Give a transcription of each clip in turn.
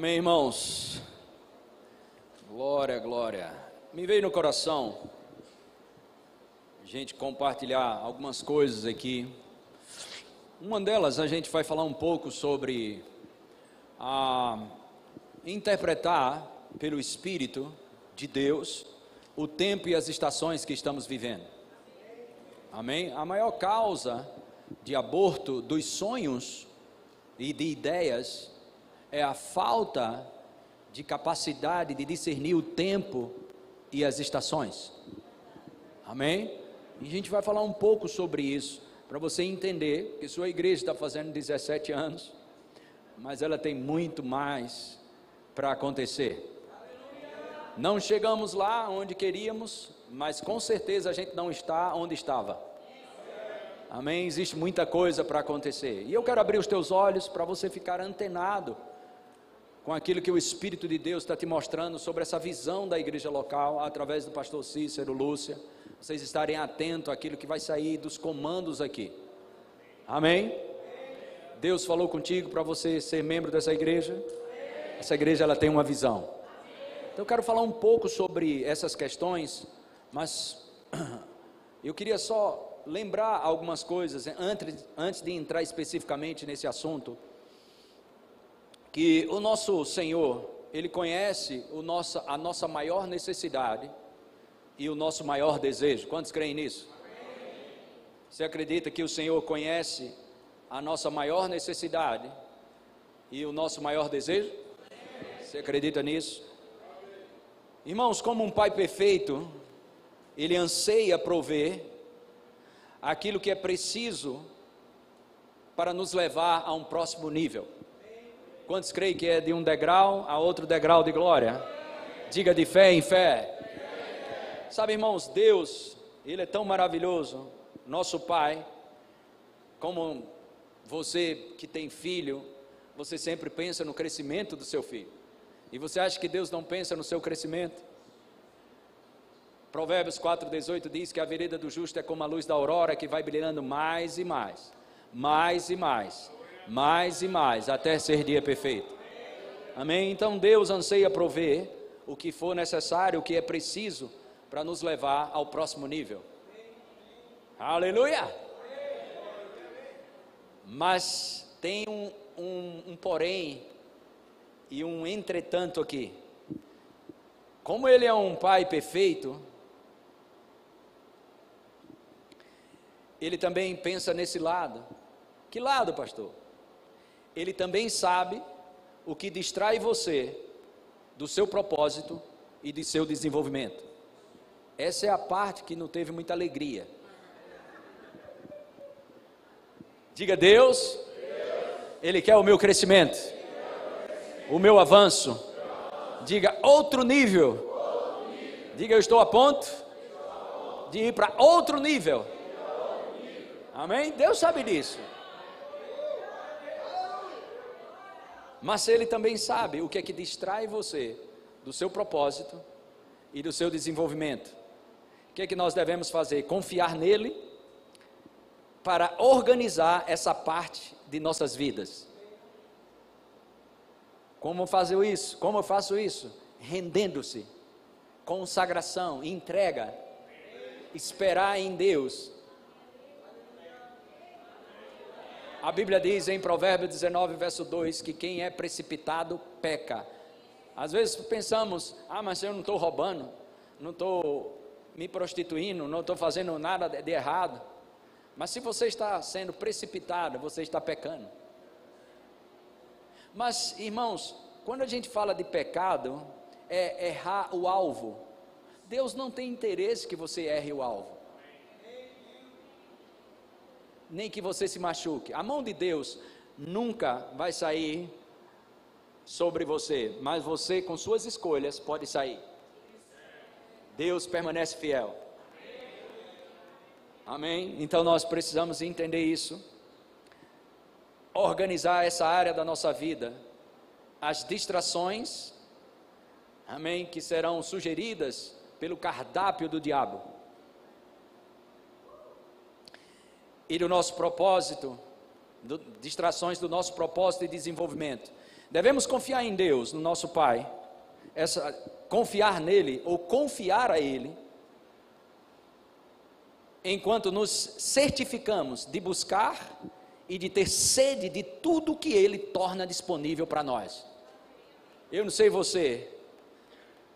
Amém, irmãos? Glória, glória. Me veio no coração a gente compartilhar algumas coisas aqui. Uma delas, a gente vai falar um pouco sobre interpretar pelo Espírito de Deus o tempo e as estações que estamos vivendo. Amém? A maior causa de aborto dos sonhos e de ideias é a falta de capacidade de discernir o tempo e as estações. Amém? E a gente vai falar um pouco sobre isso, para você entender que sua igreja está fazendo 17 anos, mas ela tem muito mais para acontecer. Não chegamos lá onde queríamos, mas com certeza a gente não está onde estava. Amém? Existe muita coisa para acontecer. E eu quero abrir os teus olhos para você ficar antenado com aquilo que o Espírito de Deus está te mostrando sobre essa visão da igreja local, através do pastor Cícero, Lúcia. Vocês estarem atentos àquilo que vai sair dos comandos aqui. Amém? Deus falou contigo para você ser membro dessa igreja? Essa igreja, ela tem uma visão. Então eu quero falar um pouco sobre essas questões, mas eu queria só lembrar algumas coisas antes de entrar especificamente nesse assunto, que o nosso Senhor, Ele conhece a nossa maior necessidade e o nosso maior desejo. Quantos creem nisso? Você acredita que o Senhor conhece a nossa maior necessidade e o nosso maior desejo? Você acredita nisso? Irmãos, como um Pai perfeito, Ele anseia prover aquilo que é preciso para nos levar a um próximo nível. Quantos creem que é de um degrau a outro degrau de glória? Diga de fé em fé. Sabe, irmãos, Deus, Ele é tão maravilhoso, nosso Pai. Como você que tem filho, você sempre pensa no crescimento do seu filho. E você acha que Deus não pensa no seu crescimento? Provérbios 4,18 diz que a vereda do justo é como a luz da aurora, que vai brilhando mais e mais, mais e mais, mais e mais, até ser dia perfeito. Amém? Então Deus anseia prover o que for necessário, o que é preciso para nos levar ao próximo nível. Aleluia! Mas tem um porém e um entretanto aqui. Como Ele é um Pai perfeito, Ele também pensa nesse lado. Que lado, pastor? Ele também sabe o que distrai você do seu propósito e de seu desenvolvimento. Essa é a parte que não teve muita alegria. Diga: Deus, Ele quer o meu crescimento, o meu avanço. Diga: outro nível. Diga: eu estou a ponto de ir para outro nível. Amém? Deus sabe disso. Mas Ele também sabe o que é que distrai você do seu propósito e do seu desenvolvimento. O que é que nós devemos fazer? Confiar nele para organizar essa parte de nossas vidas. Como fazer isso? Como eu faço isso? Rendendo-se, consagração, entrega, esperar em Deus. A Bíblia diz em Provérbios 19, verso 2, que quem é precipitado peca. Às vezes pensamos: mas eu não estou roubando, não estou me prostituindo, não estou fazendo nada de errado. Mas se você está sendo precipitado, você está pecando. Mas, irmãos, quando a gente fala de pecado, é errar o alvo. Deus não tem interesse que você erre o alvo, nem que você se machuque. A mão de Deus nunca vai sair sobre você, mas você, com suas escolhas, pode sair. Deus permanece fiel. Amém? Então nós precisamos entender isso, organizar essa área da nossa vida, as distrações, amém, que serão sugeridas pelo cardápio do diabo, e do nosso propósito, distrações do nosso propósito e desenvolvimento. Devemos confiar em Deus, no nosso Pai, confiar nele ou confiar a Ele, enquanto nos certificamos de buscar e de ter sede de tudo que Ele torna disponível para nós. Eu não sei você,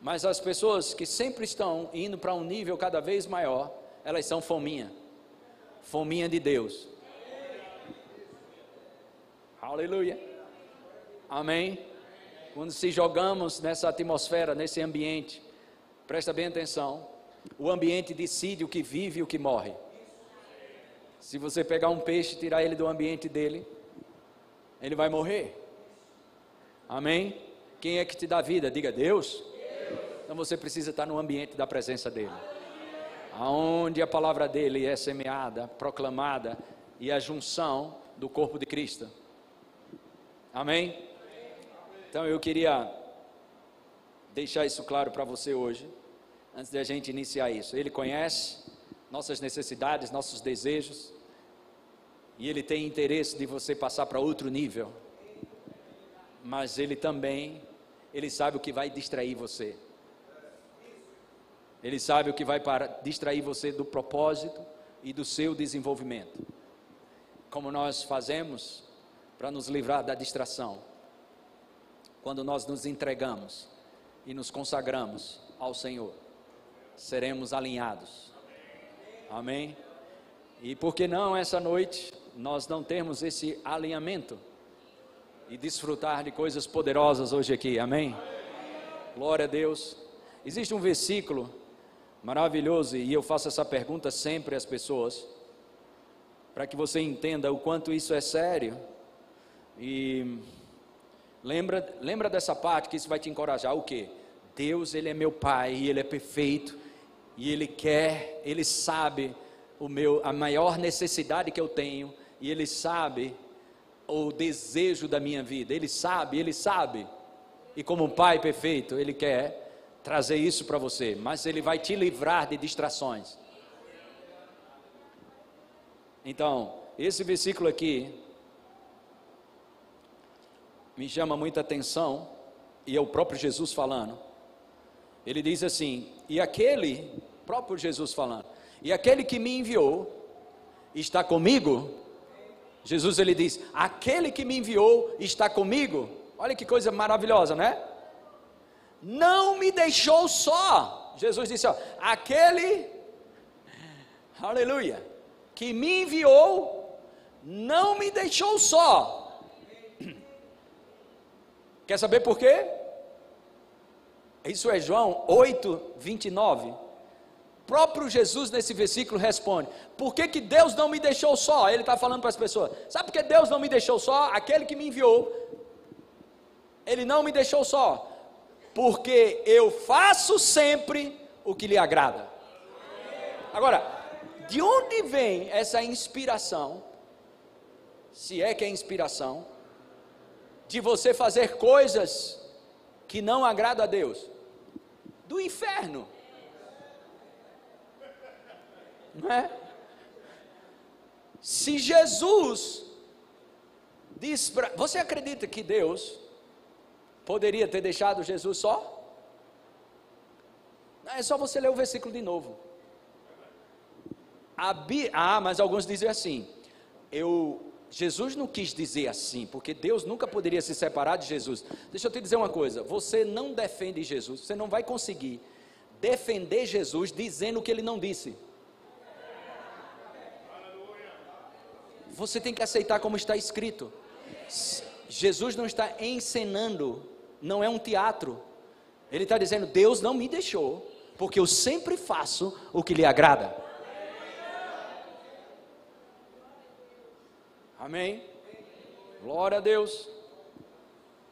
mas as pessoas que sempre estão indo para um nível cada vez maior, elas são fominha de Deus. Aleluia, amém. Quando se jogamos nessa atmosfera, nesse ambiente, presta bem atenção, o ambiente decide o que vive e o que morre. Se você pegar um peixe e tirar ele do ambiente dele, ele vai morrer. Amém? Quem é que te dá vida? Diga Deus. Então você precisa estar no ambiente da presença dele, aonde a palavra dele é semeada, proclamada, e a junção do corpo de Cristo. Amém? Então eu queria deixar isso claro para você hoje, antes de a gente iniciar isso. Ele conhece nossas necessidades, nossos desejos, e Ele tem interesse de você passar para outro nível, mas Ele também, Ele sabe o que vai distrair você, Ele sabe o que vai distrair você do propósito e do seu desenvolvimento. Como nós fazemos para nos livrar da distração? Quando nós nos entregamos e nos consagramos ao Senhor, seremos alinhados. Amém? E por que não essa noite nós não termos esse alinhamento e desfrutar de coisas poderosas hoje aqui? Amém? Glória a Deus. Existe um versículo maravilhoso, e eu faço essa pergunta sempre às pessoas, para que você entenda o quanto isso é sério. E lembra dessa parte, que isso vai te encorajar. O quê? Deus, Ele é meu Pai, e Ele é perfeito, e Ele sabe a maior necessidade que eu tenho, e Ele sabe o desejo da minha vida. Ele sabe, e como um Pai perfeito, Ele quer trazer isso para você, mas Ele vai te livrar de distrações. Então, esse versículo aqui me chama muita atenção, e é o próprio Jesus falando. Ele diz assim, próprio Jesus falando, e aquele que me enviou está comigo. Jesus, ele diz, aquele que me enviou está comigo. Olha que coisa maravilhosa, né? Não me deixou só. Jesus disse, aquele, aleluia, que me enviou, não me deixou só. Quer saber por quê? Isso é João 8:29. Próprio Jesus nesse versículo responde, por que Deus não me deixou só? Ele está falando para as pessoas, sabe por que Deus não me deixou só? Aquele que me enviou, Ele não me deixou só, porque eu faço sempre o que lhe agrada. Agora, de onde vem essa inspiração, se é que é inspiração, de você fazer coisas que não agradam a Deus? Do inferno, não é? Se Jesus diz você acredita que Deus poderia ter deixado Jesus só? É só você ler o versículo de novo. Mas alguns dizem assim, Jesus não quis dizer assim, porque Deus nunca poderia se separar de Jesus. Deixa eu te dizer uma coisa, você não defende Jesus, você não vai conseguir defender Jesus dizendo o que Ele não disse. Você tem que aceitar como está escrito. Jesus não está encenando, não é um teatro. Ele está dizendo, Deus não me deixou, porque eu sempre faço o que lhe agrada. Amém? Glória a Deus.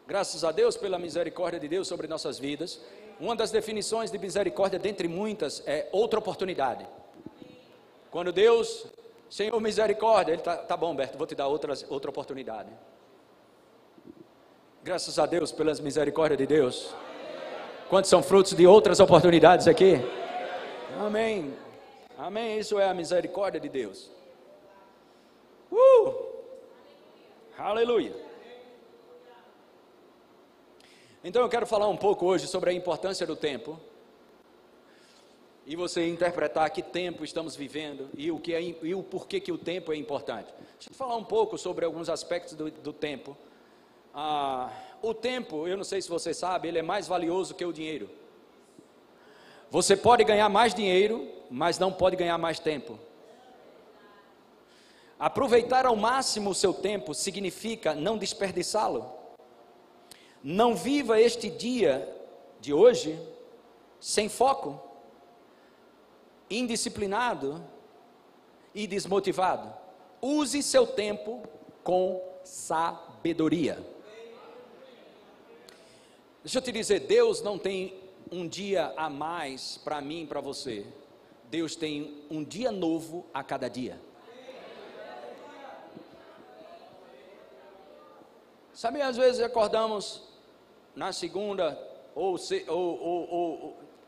Graças a Deus pela misericórdia de Deus sobre nossas vidas. Uma das definições de misericórdia, dentre muitas, é outra oportunidade. Quando Deus, Senhor misericórdia, Ele tá bom, Berto, vou te dar outra oportunidade. Graças a Deus pelas misericórdias de Deus. Quantos são frutos de outras oportunidades aqui? Amém. Amém, isso é a misericórdia de Deus. Aleluia. Então eu quero falar um pouco hoje sobre a importância do tempo. E você interpretar que tempo estamos vivendo e o porquê que o tempo é importante. Deixa eu falar um pouco sobre alguns aspectos do tempo. O tempo, eu não sei se você sabe, ele é mais valioso que o dinheiro. Você pode ganhar mais dinheiro, mas não pode ganhar mais tempo. Aproveitar ao máximo o seu tempo significa não desperdiçá-lo. Não viva este dia de hoje sem foco, indisciplinado e desmotivado. Use seu tempo com sabedoria. Deixa eu te dizer, Deus não tem um dia a mais para mim e para você. Deus tem um dia novo a cada dia. Sabe, às vezes acordamos na segunda,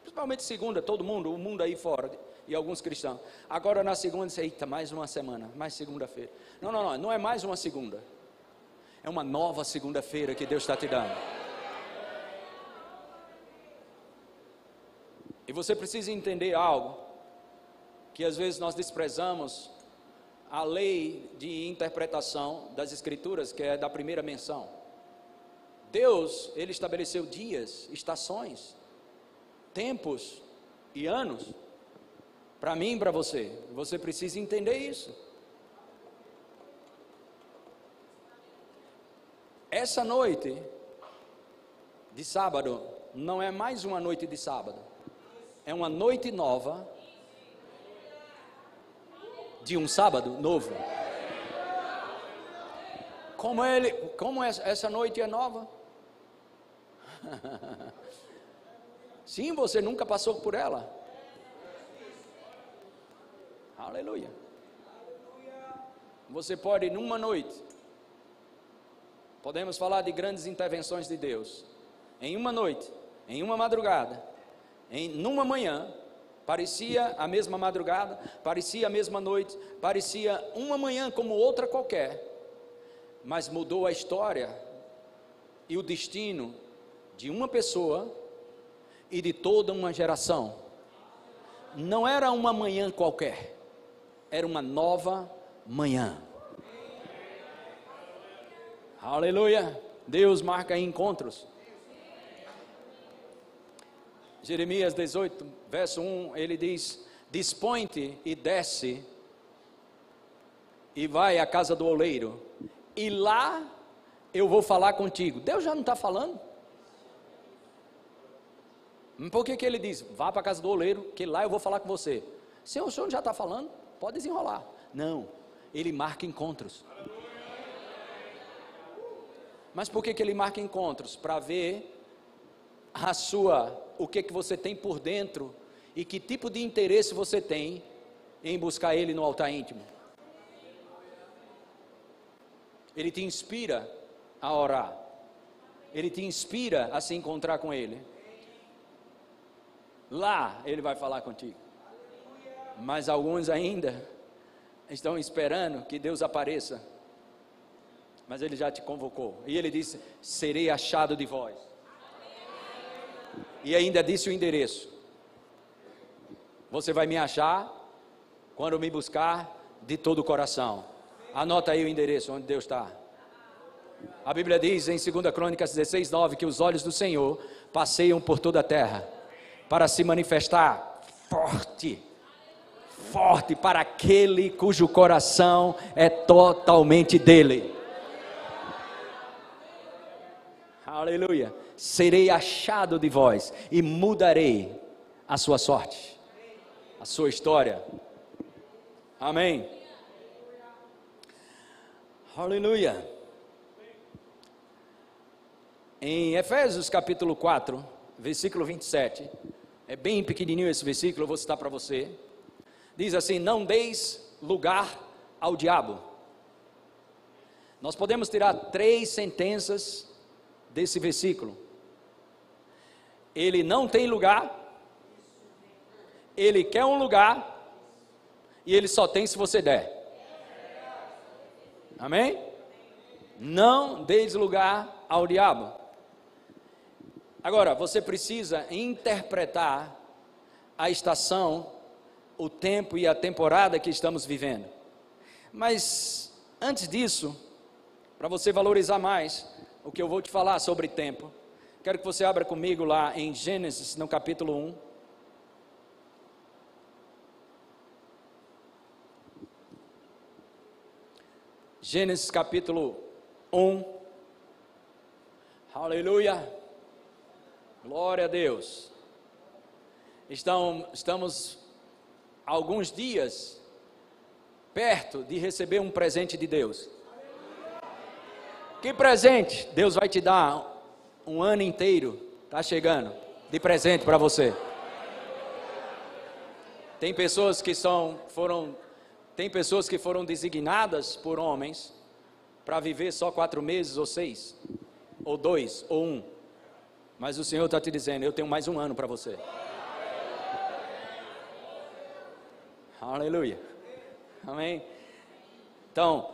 principalmente segunda, todo mundo, o mundo aí fora, e alguns cristãos. Agora na segunda, diz, eita, mais uma semana, mais segunda-feira. Não é mais uma segunda. É uma nova segunda-feira que Deus está te dando. E você precisa entender algo, que às vezes nós desprezamos a lei de interpretação das Escrituras, que é da primeira menção. Deus, Ele estabeleceu dias, estações, tempos e anos, para mim e para você. Você precisa entender isso. Essa noite de sábado não é mais uma noite de sábado. É uma noite nova de um sábado novo. Como essa noite é nova? Sim, você nunca passou por ela. Aleluia. Você pode numa noite, podemos falar de grandes intervenções de Deus. Em uma noite, em uma madrugada, numa manhã, parecia a mesma madrugada, parecia a mesma noite, parecia uma manhã como outra qualquer, mas mudou a história e o destino de uma pessoa e de toda uma geração. Não era uma manhã qualquer, era uma nova manhã. Aleluia. Deus marca encontros. Jeremias 18, verso 1, ele diz: dispõe-te e desce, e vai à casa do oleiro, e lá eu vou falar contigo. Deus já não está falando? Por que ele diz, vá para a casa do oleiro, que lá eu vou falar com você? Se o senhor já está falando, pode desenrolar. Não, ele marca encontros. Mas por que ele marca encontros? Para ver o que você tem por dentro e que tipo de interesse você tem em buscar Ele no altar íntimo. Ele te inspira a orar, Ele te inspira a se encontrar com Ele. Lá Ele vai falar contigo. Mas alguns ainda estão esperando que Deus apareça, mas Ele já te convocou, e Ele disse, serei achado de vós. E ainda disse o endereço: você vai me achar quando me buscar de todo o coração. Anota aí o endereço onde Deus está. A Bíblia diz em 2 Crônicas 16, 9, que os olhos do Senhor passeiam por toda a terra, para se manifestar forte para aquele cujo coração é totalmente dele. Aleluia. Serei achado de vós e mudarei a sua sorte, a sua história. Amém. Aleluia. Em Efésios capítulo 4, versículo 27, é bem pequenininho esse versículo, eu vou citar para você. Diz assim: não deis lugar ao diabo. Nós podemos tirar 3 sentenças desse versículo. Ele não tem lugar, ele quer um lugar, e ele só tem se você der. Amém? Não deis lugar ao diabo. Agora, você precisa interpretar a estação, o tempo e a temporada que estamos vivendo. Mas, antes disso, para você valorizar mais o que eu vou te falar sobre tempo, quero que você abra comigo lá em Gênesis, no capítulo 1. Gênesis capítulo 1. Aleluia. Glória a Deus. Estamos alguns dias perto de receber um presente de Deus. Que presente? Deus vai te dar um ano inteiro, está chegando, de presente para você. Tem pessoas que foram designadas por homens para viver só 4 meses, ou 6, ou 2, ou 1. Mas o Senhor está te dizendo, eu tenho mais um ano para você. Aleluia. Amém. Então,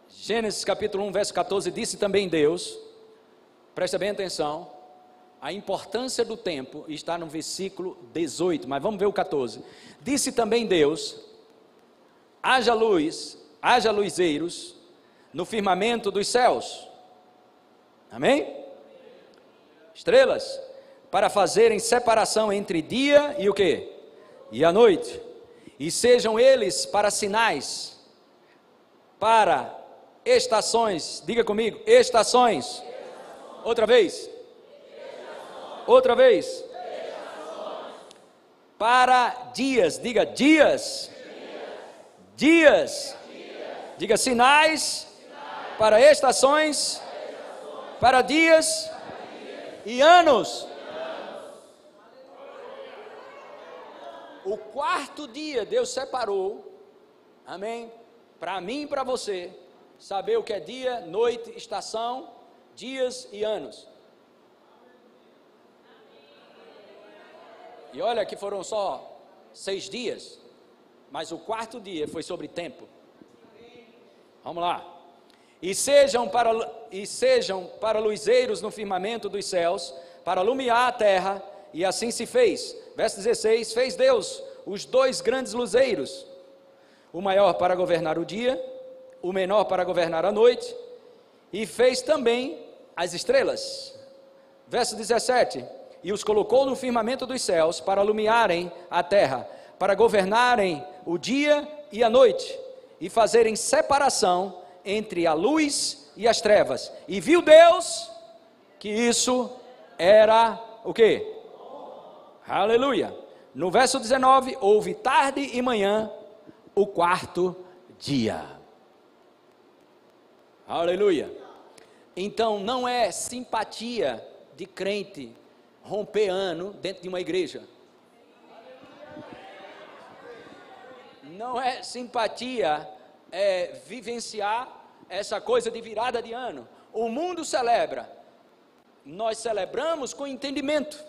Gênesis capítulo 1, verso 14, disse também Deus, presta bem atenção, a importância do tempo está no versículo 18, mas vamos ver o 14. Disse também Deus, haja luzeiros no firmamento dos céus. Amém? Estrelas, para fazerem separação entre dia e o quê? E a noite. E sejam eles para sinais, para estações. Diga comigo, estações. Outra vez. Outra vez. Para dias. Diga dias. Dias. Diga sinais. Para estações. Para dias. E anos. O 4º dia Deus separou, amém, para mim e para você, saber o que é dia, noite, estação, dias e anos. E olha que foram só 6 dias, mas o 4º dia foi sobre tempo. Vamos lá. E sejam para luzeiros no firmamento dos céus, para iluminar a terra, e assim se fez. Verso 16, fez Deus os 2 grandes luzeiros, o maior para governar o dia, o menor para governar a noite, e fez também as estrelas. Verso 17, e os colocou no firmamento dos céus, para iluminarem a terra, para governarem o dia e a noite, e fazerem separação entre a luz e as trevas. E viu Deus que isso era o quê? Aleluia. No verso 19, houve tarde e manhã, o 4º dia. Aleluia. Então não é simpatia de crente romper ano dentro de uma igreja. Não é simpatia vivenciar essa coisa de virada de ano. O mundo celebra, nós celebramos com entendimento.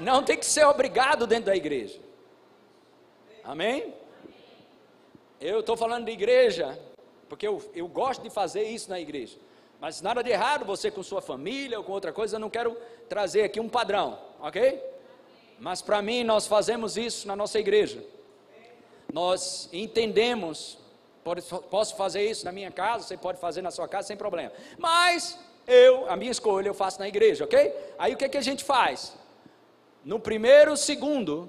Não tem que ser obrigado dentro da igreja. Amém? Eu estou falando de igreja, porque eu gosto de fazer isso na igreja. Mas nada de errado você com sua família ou com outra coisa, eu não quero trazer aqui um padrão, ok? Mas para mim nós fazemos isso na nossa igreja. Nós entendemos, posso fazer isso na minha casa, você pode fazer na sua casa sem problema. Mas a minha escolha eu faço na igreja, ok? Aí o que a gente faz? No 1º, 2º,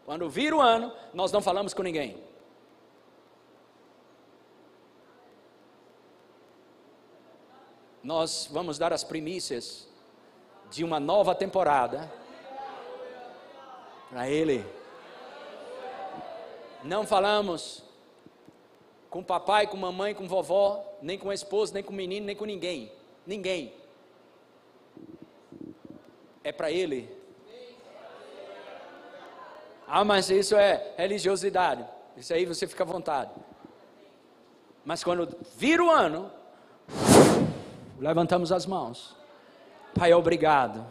quando vira o ano, nós não falamos com ninguém. Nós vamos dar as primícias de uma nova temporada para Ele. Não falamos com papai, com mamãe, com vovó, nem com a esposa, nem com o menino, nem com ninguém. Ninguém. É para Ele. Ah, mas isso é religiosidade. Isso aí você fica à vontade. Mas quando vira o ano, levantamos as mãos. Pai, obrigado,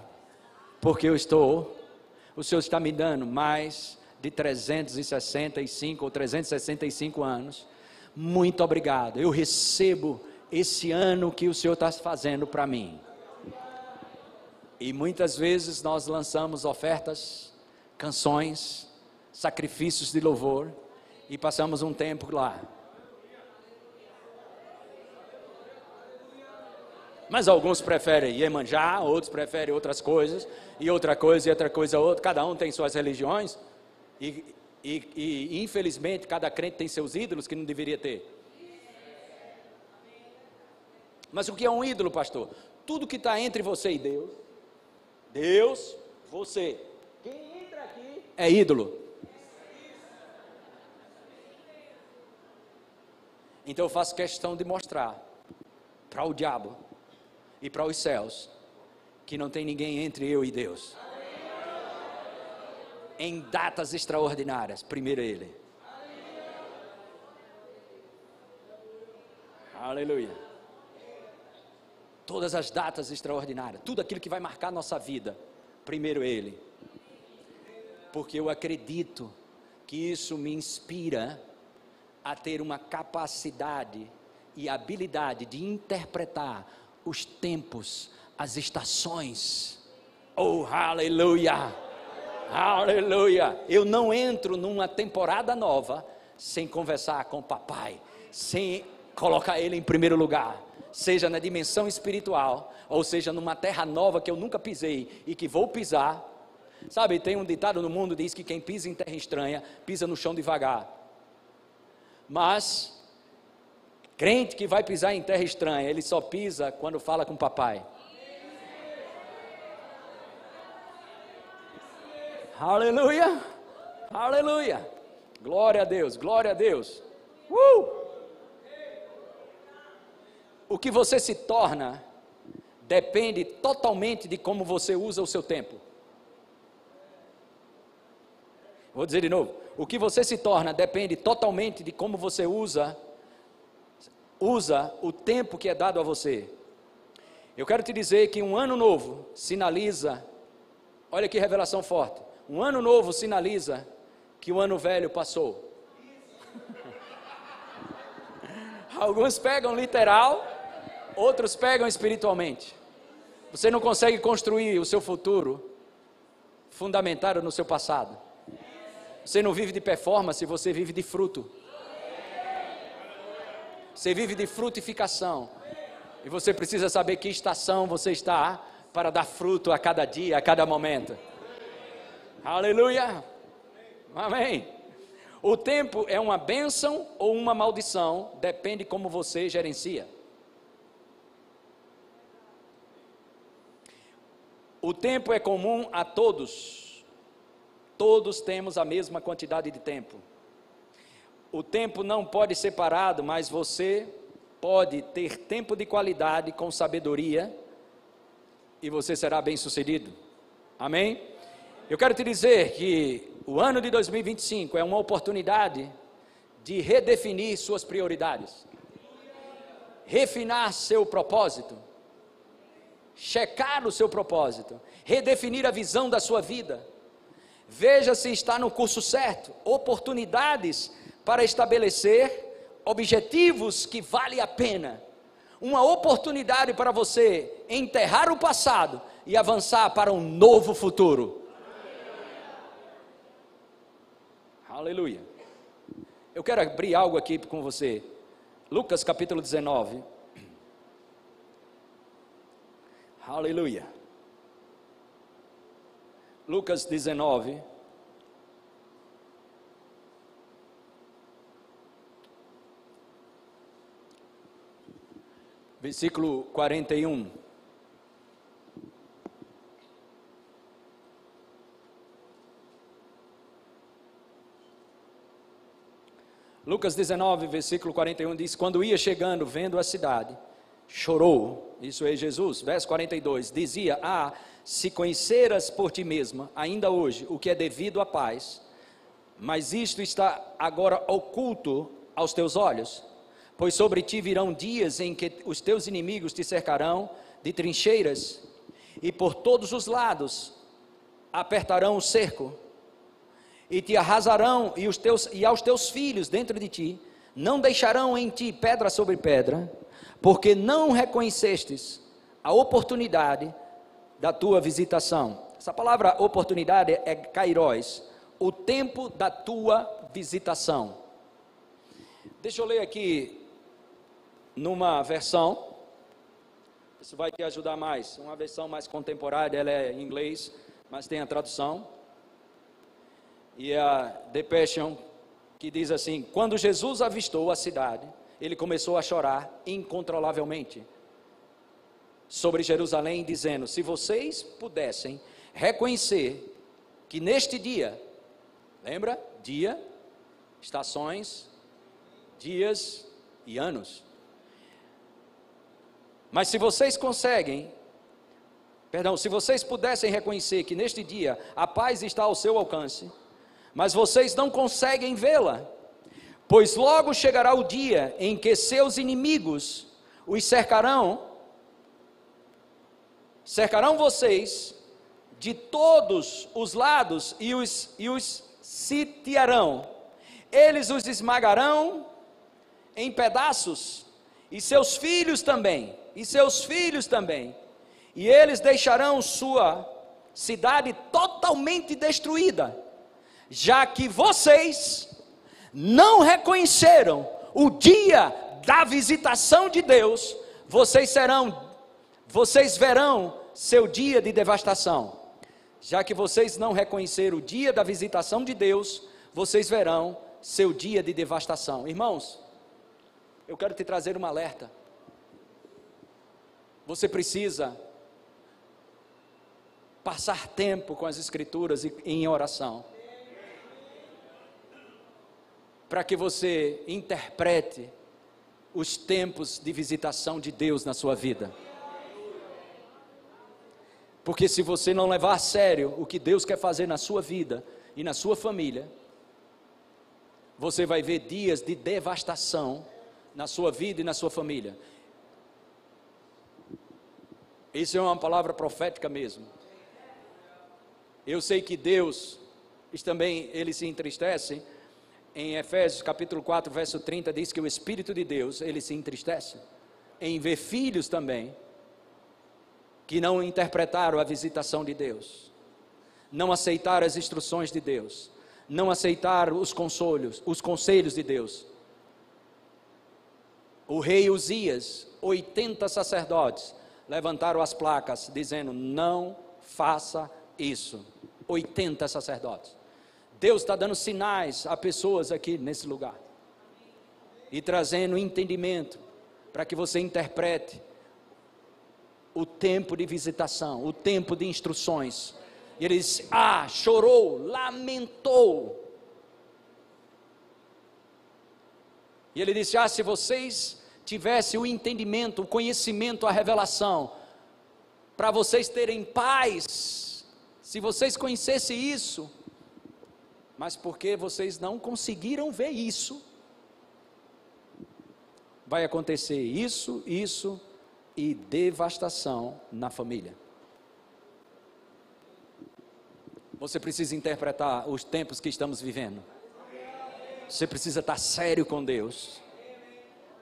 porque o Senhor está me dando mais de 365 ou 365 anos. Muito obrigado. Eu recebo esse ano que o Senhor está fazendo para mim. E muitas vezes nós lançamos ofertas, canções, sacrifícios de louvor e passamos um tempo lá. Mas alguns preferem Iemanjá, outros preferem outras coisas, e outra coisa, outra. Cada um tem suas religiões, e infelizmente cada crente tem seus ídolos que não deveria ter. Mas o que é um ídolo, pastor? Tudo que está entre você e Deus, você. Quem entra aqui é ídolo. Então eu faço questão de mostrar para o diabo e para os céus que não tem ninguém entre eu e Deus. Em datas extraordinárias, primeiro Ele. Aleluia. Todas as datas extraordinárias, tudo aquilo que vai marcar a nossa vida, primeiro Ele. Porque eu acredito que isso me inspira a ter uma capacidade e habilidade de interpretar os tempos, as estações. Oh, aleluia! Aleluia! Eu não entro numa temporada nova sem conversar com o papai, sem colocar ele em primeiro lugar, seja na dimensão espiritual, ou seja numa terra nova que eu nunca pisei e que vou pisar. Sabe, tem um ditado no mundo que diz que quem pisa em terra estranha, pisa no chão devagar. Mas crente que vai pisar em terra estranha, ele só pisa quando fala com o papai. Aleluia, aleluia, glória a Deus, glória a Deus. O que você se torna depende totalmente de como você usa o seu tempo. Vou dizer de novo, o que você se torna depende totalmente de como você usa o tempo que é dado a você. Eu quero te dizer que um ano novo sinaliza, olha que revelação forte, um ano novo sinaliza que o ano velho passou. Alguns pegam literal, outros pegam espiritualmente. Você não consegue construir o seu futuro fundamentado no seu passado. Você não vive de performance, você vive de fruto. Você vive de frutificação. E você precisa saber que estação você está para dar fruto a cada dia, a cada momento. Aleluia! Amém! O tempo é uma bênção ou uma maldição, depende como você gerencia. O tempo é comum a todos. Todos temos a mesma quantidade de tempo. O tempo não pode ser parado, mas você pode ter tempo de qualidade com sabedoria e você será bem-sucedido. Amém? Eu quero te dizer que o ano de 2025 é uma oportunidade de redefinir suas prioridades, refinar seu propósito, checar o seu propósito, redefinir a visão da sua vida. Veja se está no curso certo, oportunidades para estabelecer objetivos que valem a pena, uma oportunidade para você enterrar o passado e avançar para um novo futuro. Aleluia. Eu quero abrir algo aqui com você, Lucas capítulo 19. Aleluia. Lucas 19, versículo 41. Lucas 19, versículo 41 diz: quando ia chegando, vendo a cidade, chorou. Isso é Jesus. Verso 42, dizia: se conheceras por ti mesma, ainda hoje, o que é devido à paz, mas isto está agora oculto aos teus olhos, pois sobre ti virão dias em que os teus inimigos te cercarão de trincheiras, e por todos os lados apertarão o cerco, e te arrasarão, e aos teus filhos dentro de ti, não deixarão em ti pedra sobre pedra, porque não reconhecestes a oportunidade da tua visitação. Essa palavra oportunidade é kairos, o tempo da tua visitação. Deixa eu ler aqui numa versão, isso vai te ajudar mais, uma versão mais contemporânea, ela é em inglês, mas tem a tradução, e a The Passion, que diz assim: quando Jesus avistou a cidade, ele começou a chorar incontrolavelmente sobre Jerusalém, dizendo: se vocês pudessem reconhecer que neste dia, lembra? Dia, estações, dias e anos. Mas se vocês se vocês pudessem reconhecer que neste dia a paz está ao seu alcance, mas vocês não conseguem vê-la, pois logo chegará o dia em que seus inimigos os cercarão vocês de todos os lados e os sitiarão. Eles os esmagarão em pedaços, e seus filhos também, e eles deixarão sua cidade totalmente destruída, já que vocês não reconheceram o dia da visitação de Deus. Vocês verão seu dia de devastação. Já que vocês não reconheceram o dia da visitação de Deus, vocês verão seu dia de devastação. Irmãos, eu quero te trazer um alerta. Você precisa passar tempo com as Escrituras e em oração, para que você interprete os tempos de visitação de Deus na sua vida. Porque se você não levar a sério o que Deus quer fazer na sua vida e na sua família, você vai ver dias de devastação na sua vida e na sua família. Isso é uma palavra profética mesmo. Eu sei que Deus também, ele se entristece. Em Efésios capítulo 4, verso 30, diz que o Espírito de Deus, ele se entristece em ver filhos também que não interpretaram a visitação de Deus, não aceitaram as instruções de Deus, não aceitaram os conselhos de Deus. O rei Uzias, 80 sacerdotes levantaram as placas dizendo: não faça isso. 80 sacerdotes. Deus está dando sinais a pessoas aqui nesse lugar e trazendo entendimento para que você interprete o tempo de visitação, o tempo de instruções. E ele disse: chorou, lamentou. E ele disse: se vocês tivessem o entendimento, o conhecimento, a revelação, para vocês terem paz, se vocês conhecessem isso, mas porque vocês não conseguiram ver isso, vai acontecer isso e devastação na família. Você precisa interpretar os tempos que estamos vivendo. Você precisa estar sério com Deus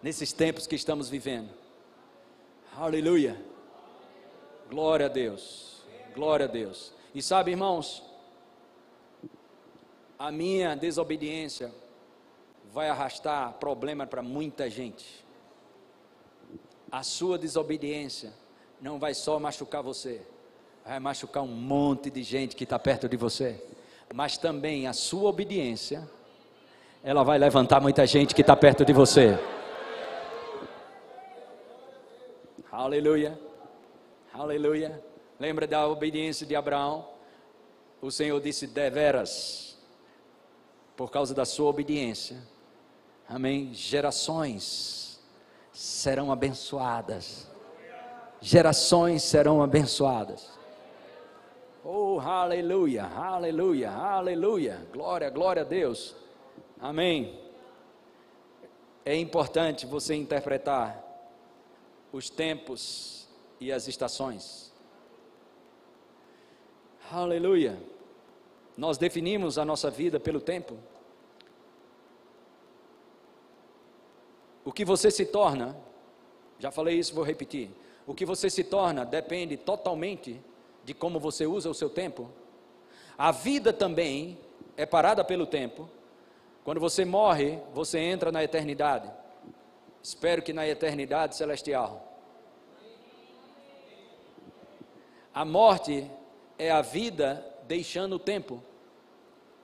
nesses tempos que estamos vivendo. Aleluia. Glória a Deus. Glória a Deus. E sabe, irmãos, a minha desobediência vai arrastar problema para muita gente. A sua desobediência não vai só machucar você, vai machucar um monte de gente que está perto de você, mas também a sua obediência, ela vai levantar muita gente que está perto de você. Aleluia, aleluia. Lembra da obediência de Abraão? O Senhor disse: deveras, por causa da sua obediência, amém, gerações serão abençoadas. Gerações serão abençoadas. Oh, aleluia, aleluia, aleluia. Glória, glória a Deus. Amém. É importante você interpretar os tempos e as estações. Aleluia. Nós definimos a nossa vida pelo tempo. O que você se torna Já falei isso, vou repetir. O que você se torna depende totalmente de como você usa o seu tempo. A vida também é parada pelo tempo. Quando você morre, você entra na eternidade. Espero que na eternidade celestial. A morte é a vida deixando o tempo.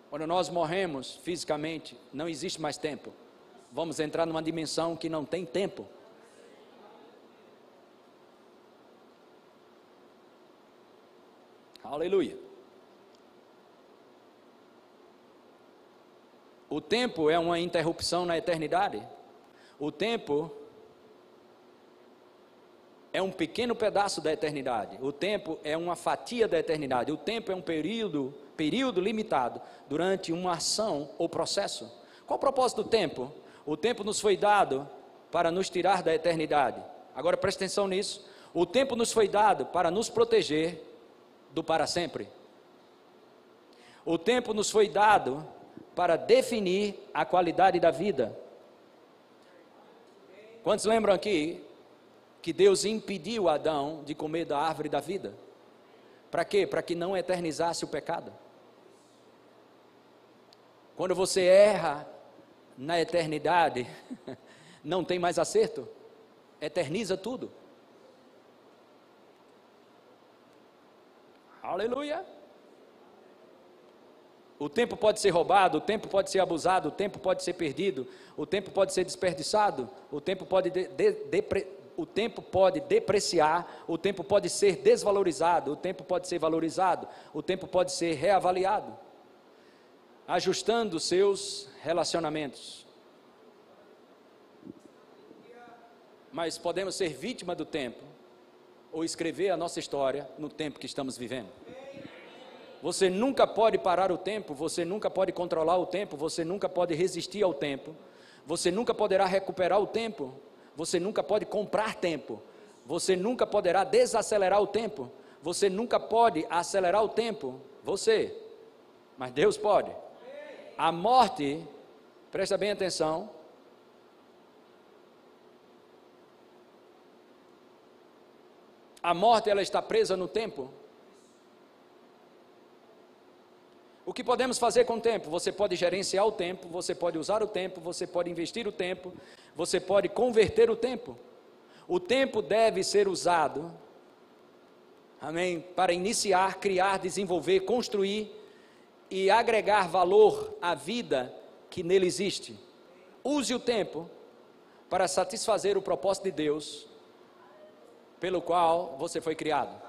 Quando nós morremos fisicamente, não existe mais tempo. Vamos entrar numa dimensão que não tem tempo. Aleluia. O tempo é uma interrupção na eternidade. O tempo é um pequeno pedaço da eternidade. O tempo é uma fatia da eternidade. O tempo é um período limitado durante uma ação ou processo. Qual o propósito do tempo? O tempo nos foi dado para nos tirar da eternidade. Agora preste atenção nisso. O tempo nos foi dado para nos proteger do para sempre. O tempo nos foi dado para definir a qualidade da vida. Quantos lembram aqui que Deus impediu Adão de comer da árvore da vida? Para quê? Para que não eternizasse o pecado. Quando você erra na eternidade, não tem mais acerto, eterniza tudo. Aleluia. O tempo pode ser roubado, o tempo pode ser abusado, o tempo pode ser perdido, o tempo pode ser desperdiçado, o tempo pode depreciar, o tempo pode ser desvalorizado, o tempo pode ser valorizado, o tempo pode ser reavaliado, ajustando seus relacionamentos. Mas podemos ser vítima do tempo, ou escrever a nossa história no tempo que estamos vivendo. Você nunca pode parar o tempo, você nunca pode controlar o tempo, você nunca pode resistir ao tempo, você nunca poderá recuperar o tempo, você nunca pode comprar tempo, você nunca poderá desacelerar o tempo, você nunca pode acelerar o tempo, mas Deus pode. A morte, presta bem atenção, a morte ela está presa no tempo. O que podemos fazer com o tempo? Você pode gerenciar o tempo, você pode usar o tempo, você pode investir o tempo, você pode converter o tempo. O tempo deve ser usado, amém, para iniciar, criar, desenvolver, construir e agregar valor à vida que nele existe. Use o tempo para satisfazer o propósito de Deus, pelo qual você foi criado.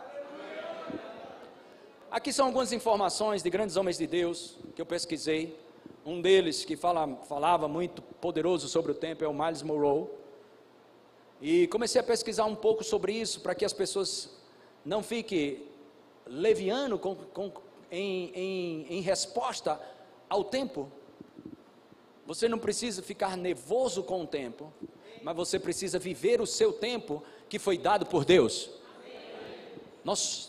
Aqui são algumas informações de grandes homens de Deus que eu pesquisei. Um deles que falava muito poderoso sobre o tempo é o Myles Munroe. E comecei a pesquisar um pouco sobre isso para que as pessoas não fiquem leviano em resposta ao tempo. Você não precisa ficar nervoso com o tempo, mas você precisa viver o seu tempo que foi dado por Deus.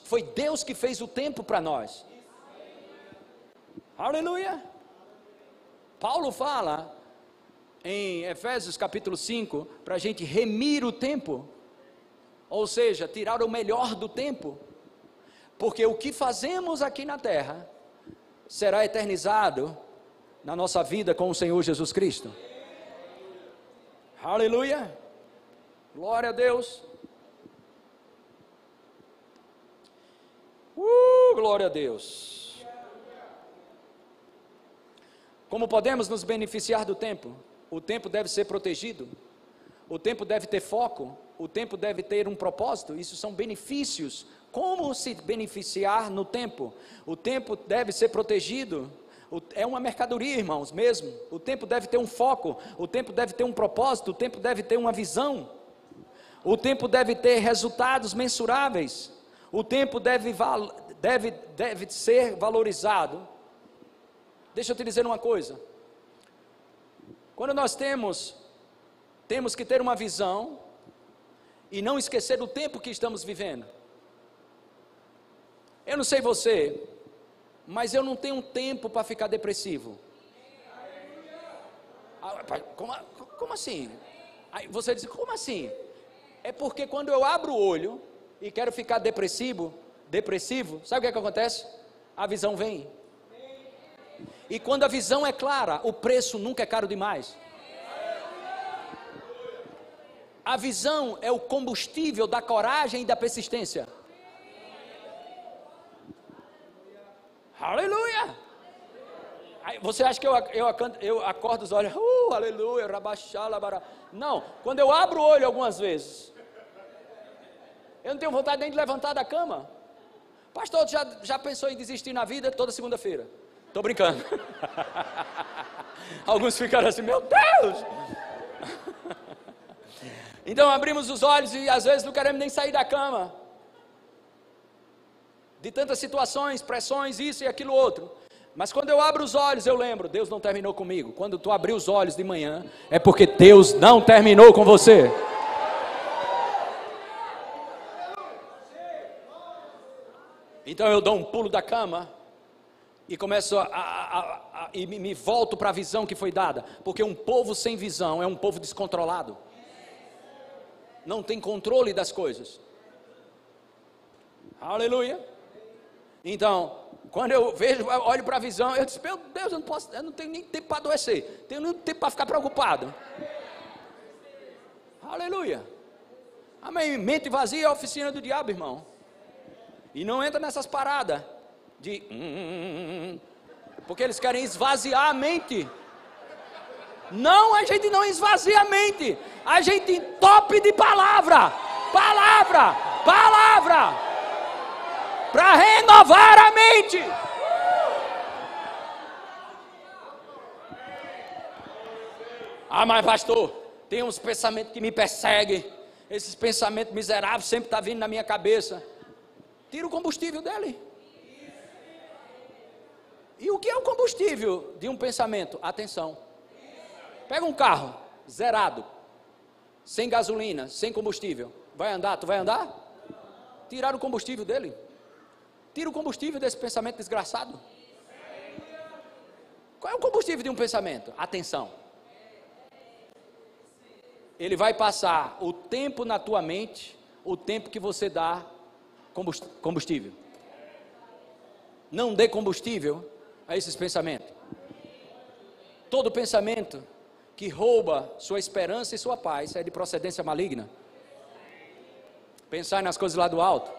Foi Deus que fez o tempo para nós. Aleluia. Paulo fala em Efésios capítulo 5 para a gente remir o tempo, ou seja, tirar o melhor do tempo, porque o que fazemos aqui na terra será eternizado na nossa vida com o Senhor Jesus Cristo. Aleluia. Glória a Deus. Glória a Deus. Como podemos nos beneficiar do tempo? O tempo deve ser protegido, o tempo deve ter foco, o tempo deve ter um propósito. Isso são benefícios. Como se beneficiar no tempo? O tempo deve ser protegido. É uma mercadoria, irmãos, mesmo. O tempo deve ter um foco, o tempo deve ter um propósito, o tempo deve ter uma visão, o tempo deve ter resultados mensuráveis, o tempo deve ser valorizado. Deixa eu te dizer uma coisa. Quando nós temos que ter uma visão e não esquecer o tempo que estamos vivendo. Eu não sei você, mas eu não tenho tempo para ficar depressivo. Como assim? Aí você diz, como assim? É porque quando eu abro o olho e quero ficar depressivo, sabe o que acontece? A visão vem. E quando a visão é clara, o preço nunca é caro demais. A visão é o combustível da coragem e da persistência. Aleluia! Você acha que eu acordo os olhos, aleluia, rabachala, não, quando eu abro o olho algumas vezes, eu não tenho vontade nem de levantar da cama. Pastor, já pensou em desistir na vida toda segunda-feira? Estou brincando. Alguns ficaram assim, meu Deus! Então abrimos os olhos e às vezes não queremos nem sair da cama. De tantas situações, pressões, isso e aquilo outro. Mas quando eu abro os olhos, eu lembro, Deus não terminou comigo. Quando tu abrir os olhos de manhã, é porque Deus não terminou com você. Então eu dou um pulo da cama e começo e me volto para a visão que foi dada. Porque um povo sem visão é um povo descontrolado. Não tem controle das coisas. Aleluia. Então, quando eu olho para a visão, eu disse, meu Deus, eu não tenho nem tempo para adoecer, tenho nem tempo para ficar preocupado. Aleluia. Amém. Mente vazia é a oficina do diabo, irmão. E não entra nessas paradas de porque eles querem esvaziar a mente. Não, a gente não esvazia a mente, a gente entope de palavra, para renovar a mente. Ah, mas pastor, tem uns pensamentos que me perseguem, esses pensamentos miseráveis sempre estão vindo na minha cabeça. Tira o combustível dele. E o que é o combustível de um pensamento? Atenção. Pega um carro zerado, sem gasolina, sem combustível, vai andar? Tu vai andar? Tirar o combustível dele. Tira o combustível desse pensamento desgraçado. Qual é o combustível de um pensamento? Atenção. Ele vai passar o tempo na tua mente, o tempo que você dá combustível. Não dê combustível a esses pensamentos. Todo pensamento que rouba sua esperança e sua paz é de procedência maligna. Pensar nas coisas lá do alto,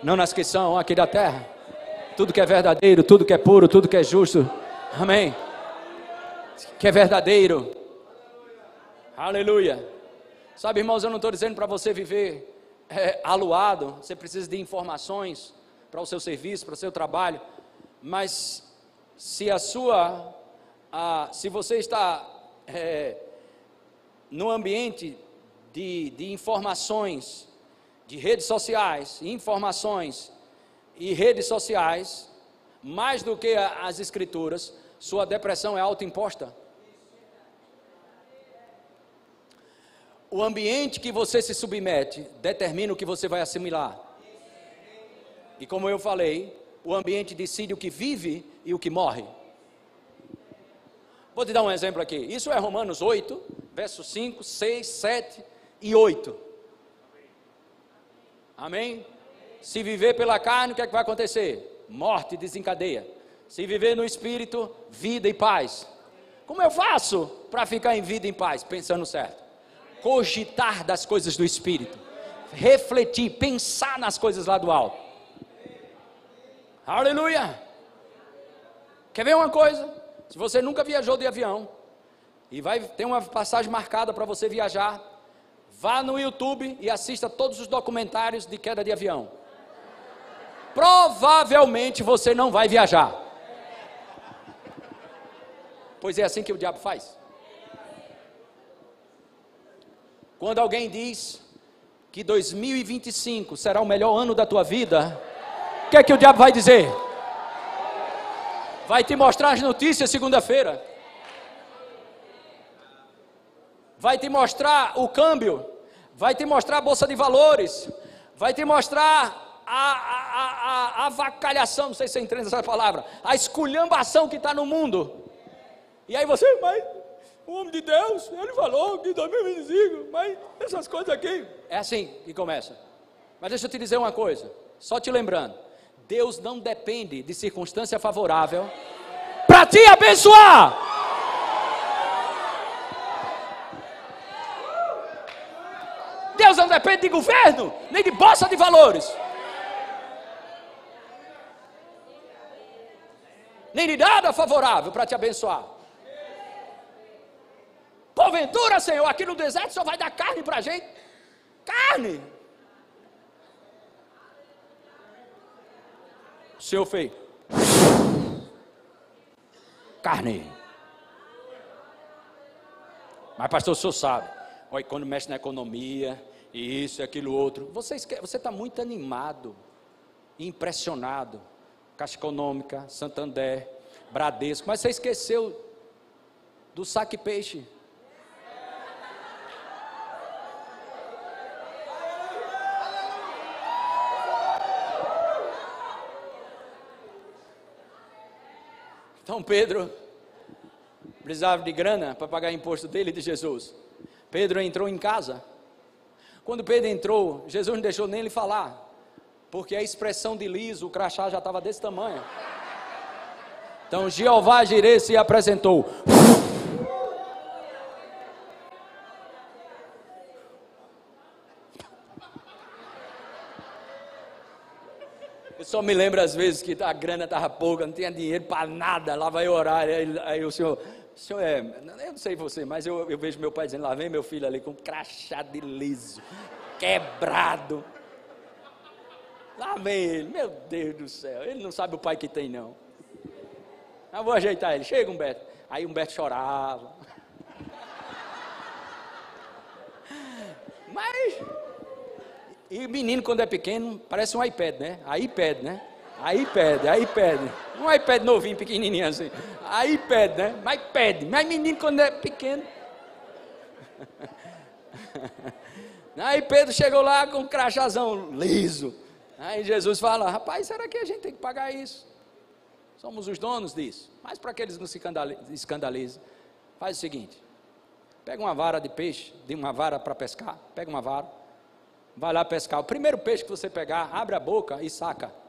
não nas que são aqui da terra. Tudo que é verdadeiro, tudo que é puro, tudo que é justo, amém, que é verdadeiro, aleluia. Sabe, irmãos, eu não estou dizendo para você viver aluado. Você precisa de informações para o seu serviço, para o seu trabalho, mas se você está no ambiente de informações, de redes sociais, mais do que as escrituras, sua depressão é autoimposta. O ambiente que você se submete determina o que você vai assimilar. E como eu falei, o ambiente decide o que vive e o que morre. Vou te dar um exemplo aqui. Isso é Romanos 8, versos 5, 6, 7 e 8. Amém? Se viver pela carne, o que é que vai acontecer? Morte desencadeia. Se viver no Espírito, vida e paz. Como eu faço para ficar em vida e em paz? Pensando certo. Cogitar das coisas do Espírito. Refletir, pensar nas coisas lá do alto. Aleluia! Quer ver uma coisa? Se você nunca viajou de avião e vai ter uma passagem marcada para você viajar, vá no YouTube e assista todos os documentários de queda de avião. Provavelmente você não vai viajar. Pois é assim que o diabo faz. Quando alguém diz que 2025 será o melhor ano da tua vida, o que é que o diabo vai dizer? Vai te mostrar as notícias segunda-feira. Vai te mostrar o câmbio. Vai te mostrar a bolsa de valores. Vai te mostrar a avacalhação, não sei se você entende essa palavra, a esculhambação que está no mundo. E aí você, o homem de Deus, ele falou que 2025, mas essas coisas aqui. É assim que começa. Mas deixa eu te dizer uma coisa, só te lembrando, Deus não depende de circunstância favorável para te abençoar. Deus não depende de governo, nem de bolsa de valores, nem de nada favorável para te abençoar. Porventura, Senhor, aqui no deserto só vai dar carne para a gente. Carne. O Senhor fez carne. Mas pastor, o senhor sabe, olha, quando mexe na economia, e isso e aquilo outro, você está muito animado, impressionado, Caixa Econômica, Santander, Bradesco, mas você esqueceu do saque peixe. Então Pedro precisava de grana para pagar o imposto dele e de Jesus. Pedro entrou em casa. Quando Pedro entrou, Jesus não deixou nem ele falar, porque a expressão de liso, o crachá já estava desse tamanho. Então Jeová Jireh se apresentou. Eu só me lembro às vezes que a grana estava pouca, não tinha dinheiro para nada, lá vai orar, aí o senhor eu não sei você, mas eu vejo meu pai dizendo, lá vem meu filho ali com um crachá de liso, quebrado, lá vem ele, meu Deus do céu, ele não sabe o pai que tem não. Eu vou ajeitar ele, chega Humberto, aí Humberto chorava, mas, e o menino quando é pequeno, parece um iPad, né, iPad, um iPad novinho, pequenininho assim, iPad, né, mas menino quando é pequeno, aí Pedro chegou lá com um crachazão liso, aí Jesus fala, rapaz, será que a gente tem que pagar isso? Somos os donos disso, mas para que eles não se escandalizem, faz o seguinte, pega uma vara de peixe, de uma vara para pescar, pega uma vara, vai lá pescar, o primeiro peixe que você pegar, abre a boca e saca.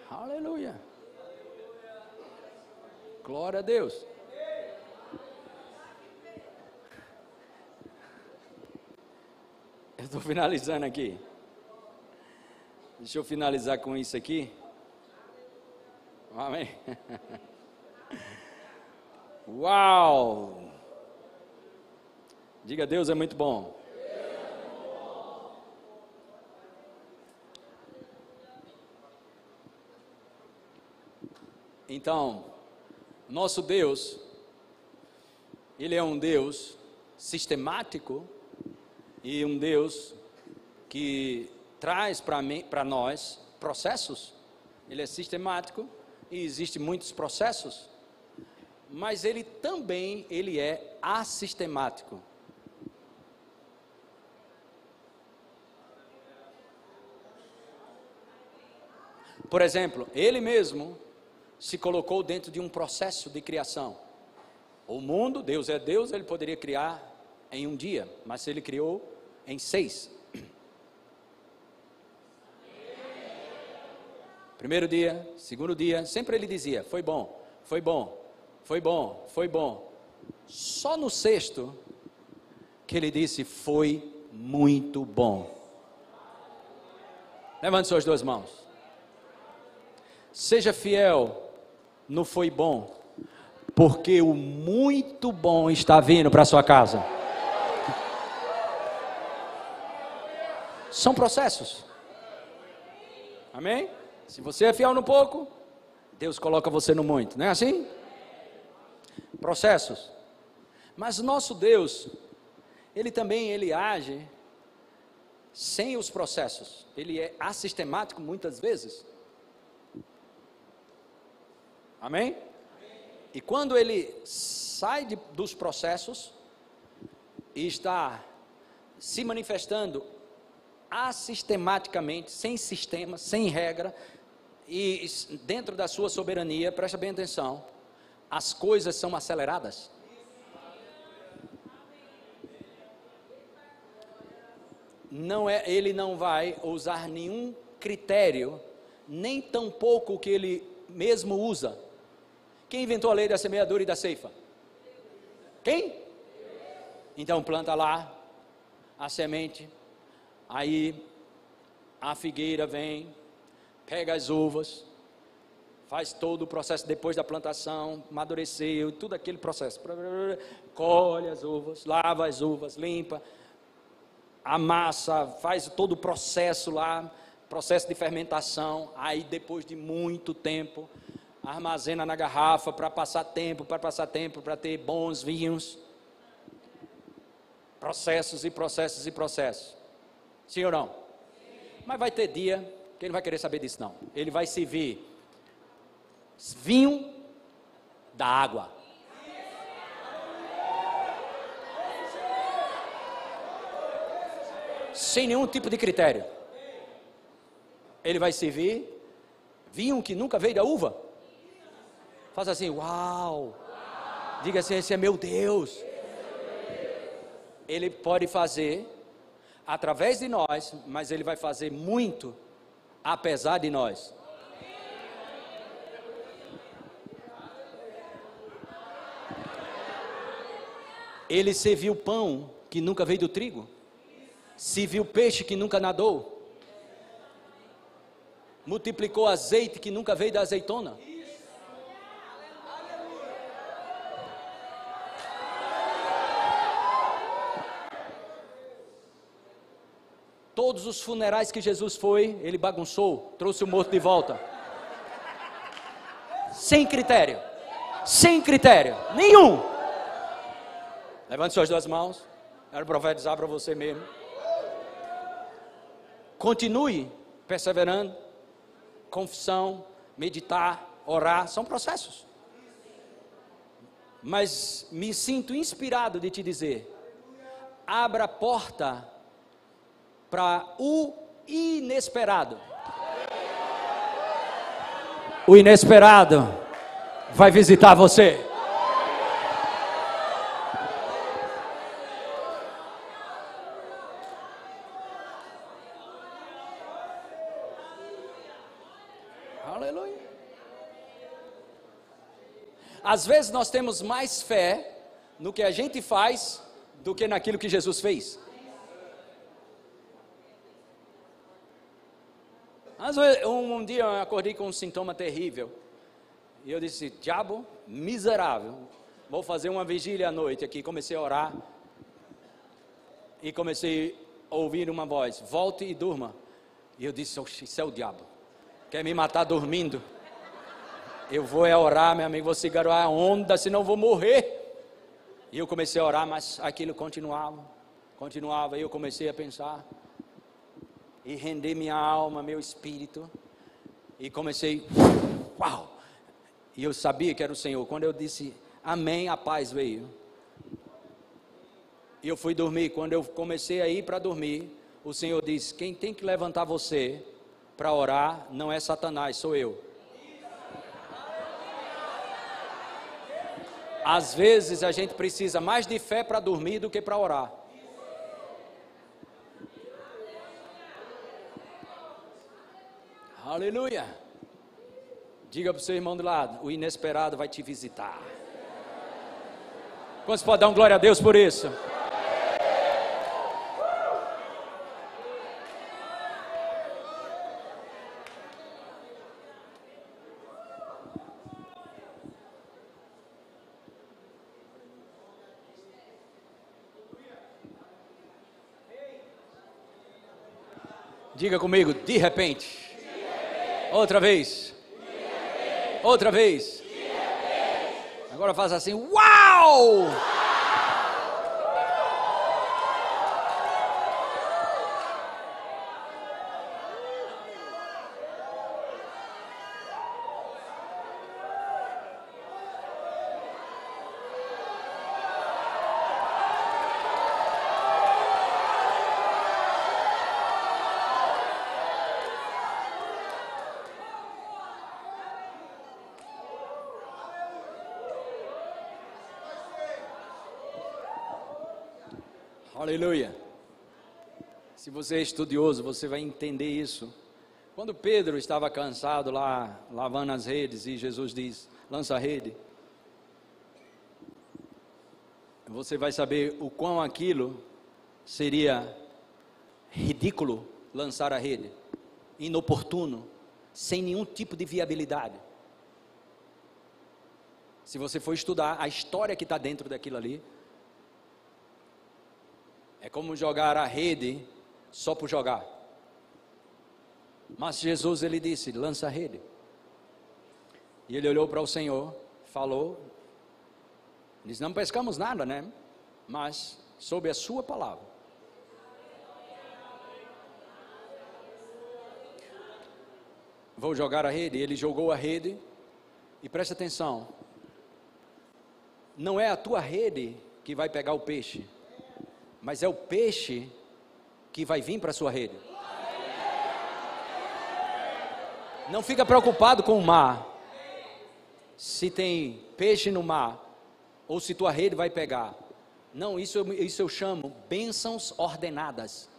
Aleluia. Glória a Deus. Eu estou finalizando aqui. Deixa eu finalizar com isso aqui. Amém. Uau! Diga, Deus é muito bom. Então, nosso Deus, Ele é um Deus sistemático e um Deus que traz para nós processos. Ele é sistemático e existem muitos processos, mas Ele também é assistemático. Por exemplo, Ele mesmo se colocou dentro de um processo de criação. O mundo, Deus é Deus, Ele poderia criar em um dia, mas Ele criou em 6. Primeiro dia, segundo dia, sempre Ele dizia, foi bom, foi bom, foi bom, foi bom. Só no 6º que Ele disse, foi muito bom. Levante suas duas mãos. Seja fiel no foi bom, porque o muito bom está vindo para a sua casa. São processos. Amém? Se você é fiel no pouco, Deus coloca você no muito, não é assim? Processos. Mas nosso Deus, Ele também age sem os processos. Ele é assistemático muitas vezes. Amém? E quando Ele sai dos processos e está se manifestando assistematicamente, sem sistema, sem regra, e dentro da sua soberania, presta bem atenção, as coisas são aceleradas. Ele não vai usar nenhum critério, nem tampouco o que ele mesmo usa. Quem inventou a lei da semeadura e da ceifa? Quem? Então planta lá a semente, aí a figueira vem, pega as uvas, faz todo o processo depois da plantação, amadureceu, tudo aquele processo, colhe as uvas, lava as uvas, limpa, amassa, faz todo o processo lá, processo de fermentação, aí depois de muito tempo, armazena na garrafa para passar tempo, para ter bons vinhos, processos e processos e processos, sim ou não? Sim. Mas vai ter dia que ele não vai querer saber disso não, ele vai servir vinho da água, sem nenhum tipo de critério. Ele vai servir vinho que nunca veio da uva. Faz assim, uau, diga assim, esse é meu Deus. Ele pode fazer através de nós, mas ele vai fazer muito apesar de nós. Ele serviu pão que nunca veio do trigo, serviu peixe que nunca nadou, multiplicou azeite que nunca veio da azeitona. Todos os funerais que Jesus foi, ele bagunçou, trouxe o morto de volta. Sem critério nenhum. Levante suas duas mãos, quero profetizar para você mesmo. Continue perseverando, confissão, meditar, orar, são processos. Mas me sinto inspirado de te dizer, abra a porta para o inesperado. O inesperado vai visitar você. Aleluia. Às vezes nós temos mais fé no que a gente faz do que naquilo que Jesus fez. Às vezes, um dia eu acordei com um sintoma terrível, e eu disse, diabo miserável, vou fazer uma vigília à noite aqui, comecei a orar, e comecei a ouvir uma voz, volte e durma, e eu disse, oxe, isso é o diabo, quer me matar dormindo, eu vou orar, meu amigo, vou segurar a onda, senão eu vou morrer, e eu comecei a orar, mas aquilo continuava, e eu comecei a pensar, e render minha alma, meu espírito, e comecei, uau, e eu sabia que era o Senhor, quando eu disse, amém, a paz veio, e eu fui dormir, quando eu comecei a ir para dormir, o Senhor disse, quem tem que levantar você, para orar, não é Satanás, sou eu. Às vezes a gente precisa mais de fé para dormir do que para orar. Aleluia. Diga para o seu irmão do lado, o inesperado vai te visitar. Quantos podem dar um glória a Deus por isso? Diga comigo, de repente. Outra vez. Outra vez. Agora faz assim, uau! Aleluia. Se você é estudioso, você vai entender isso. Quando Pedro estava cansado lá, lavando as redes, e Jesus diz, lança a rede, você vai saber o quão aquilo seria ridículo, lançar a rede, inoportuno, sem nenhum tipo de viabilidade. Se você for estudar a história que está dentro daquilo ali, é como jogar a rede só por jogar. Mas Jesus, ele disse, lança a rede. E ele olhou para o Senhor, falou, disse, não pescamos nada, né? Mas, sob a sua palavra. Vou jogar a rede. Ele jogou a rede, e presta atenção, não é a tua rede que vai pegar o peixe, mas é o peixe que vai vir para a sua rede. Não fica preocupado com o mar, se tem peixe no mar, ou se tua rede vai pegar. Não, isso eu chamo bênçãos ordenadas.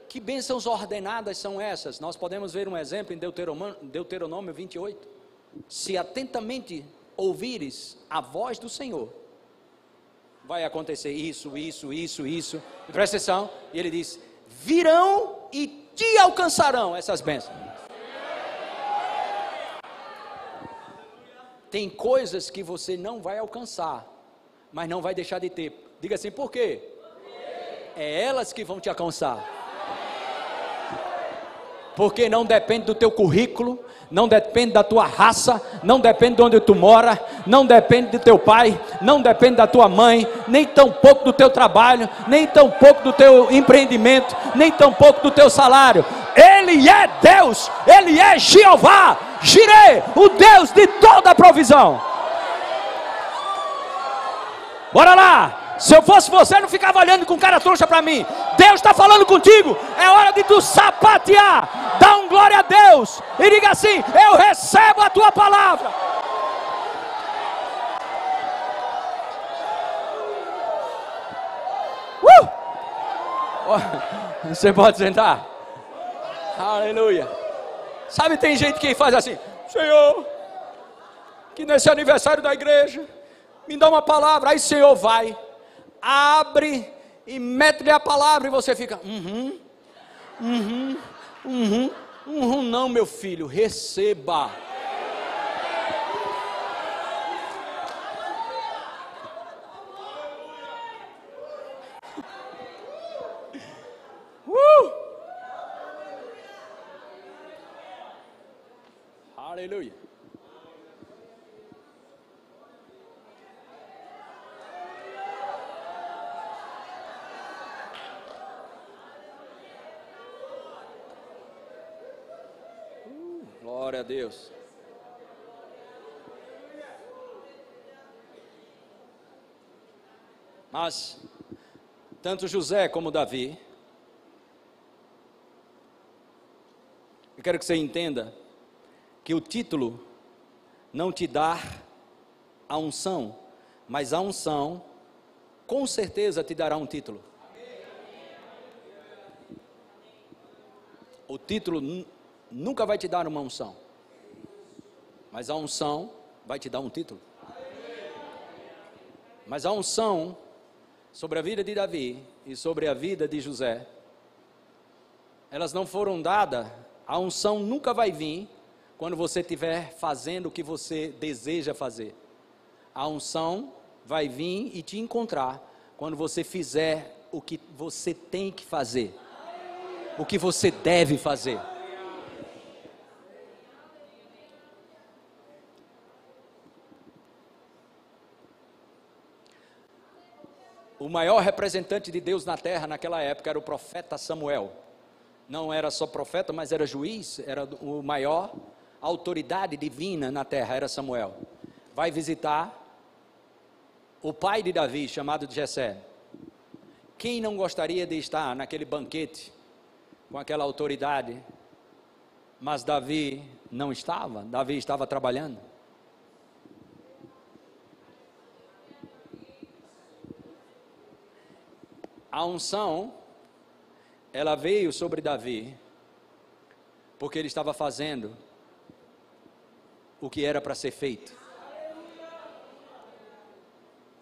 Que bênçãos ordenadas são essas? Nós podemos ver um exemplo em Deuteronômio 28. Se atentamente ouvires a voz do Senhor, vai acontecer isso. E presta atenção, e ele diz, virão e te alcançarão essas bênçãos. Tem coisas que você não vai alcançar, mas não vai deixar de ter. Diga assim, por quê? É elas que vão te alcançar. Porque não depende do teu currículo, não depende da tua raça, não depende de onde tu mora, não depende do teu pai, não depende da tua mãe, nem tão pouco do teu trabalho, nem tão pouco do teu empreendimento, nem tão pouco do teu salário. Ele é Deus, Ele é Jeová, Jireh, o Deus de toda a provisão. Bora lá! Se eu fosse você, não ficava olhando com cara trouxa para mim. Deus está falando contigo. É hora de tu sapatear. Dá um glória a Deus. E diga assim, eu recebo a tua palavra. Você pode sentar. Aleluia. Sabe, tem gente que faz assim, Senhor, que nesse aniversário da igreja, me dá uma palavra. Aí o Senhor vai, abre e mete-lhe a palavra e você fica, não, meu filho, receba. Aleluia. Glória a Deus. Mas tanto José como Davi, eu quero que você entenda que o título não te dá a unção, mas a unção com certeza te dará um título. O título nunca vai te dar uma unção, mas a unção vai te dar um título. Mas a unção sobre a vida de Davi e sobre a vida de José, elas não foram dadas. A unção nunca vai vir quando você estiver fazendo o que você deseja fazer. A unção vai vir e te encontrar quando você fizer o que você tem que fazer, o que você deve fazer. O maior representante de Deus na terra naquela época era o profeta Samuel. Não era só profeta, mas era juiz, era o maior autoridade divina na terra, era Samuel. Vai visitar o pai de Davi, chamado de Jessé. Quem não gostaria de estar naquele banquete com aquela autoridade? Mas Davi não estava, Davi estava trabalhando. A unção, ela veio sobre Davi, porque ele estava fazendo o que era para ser feito.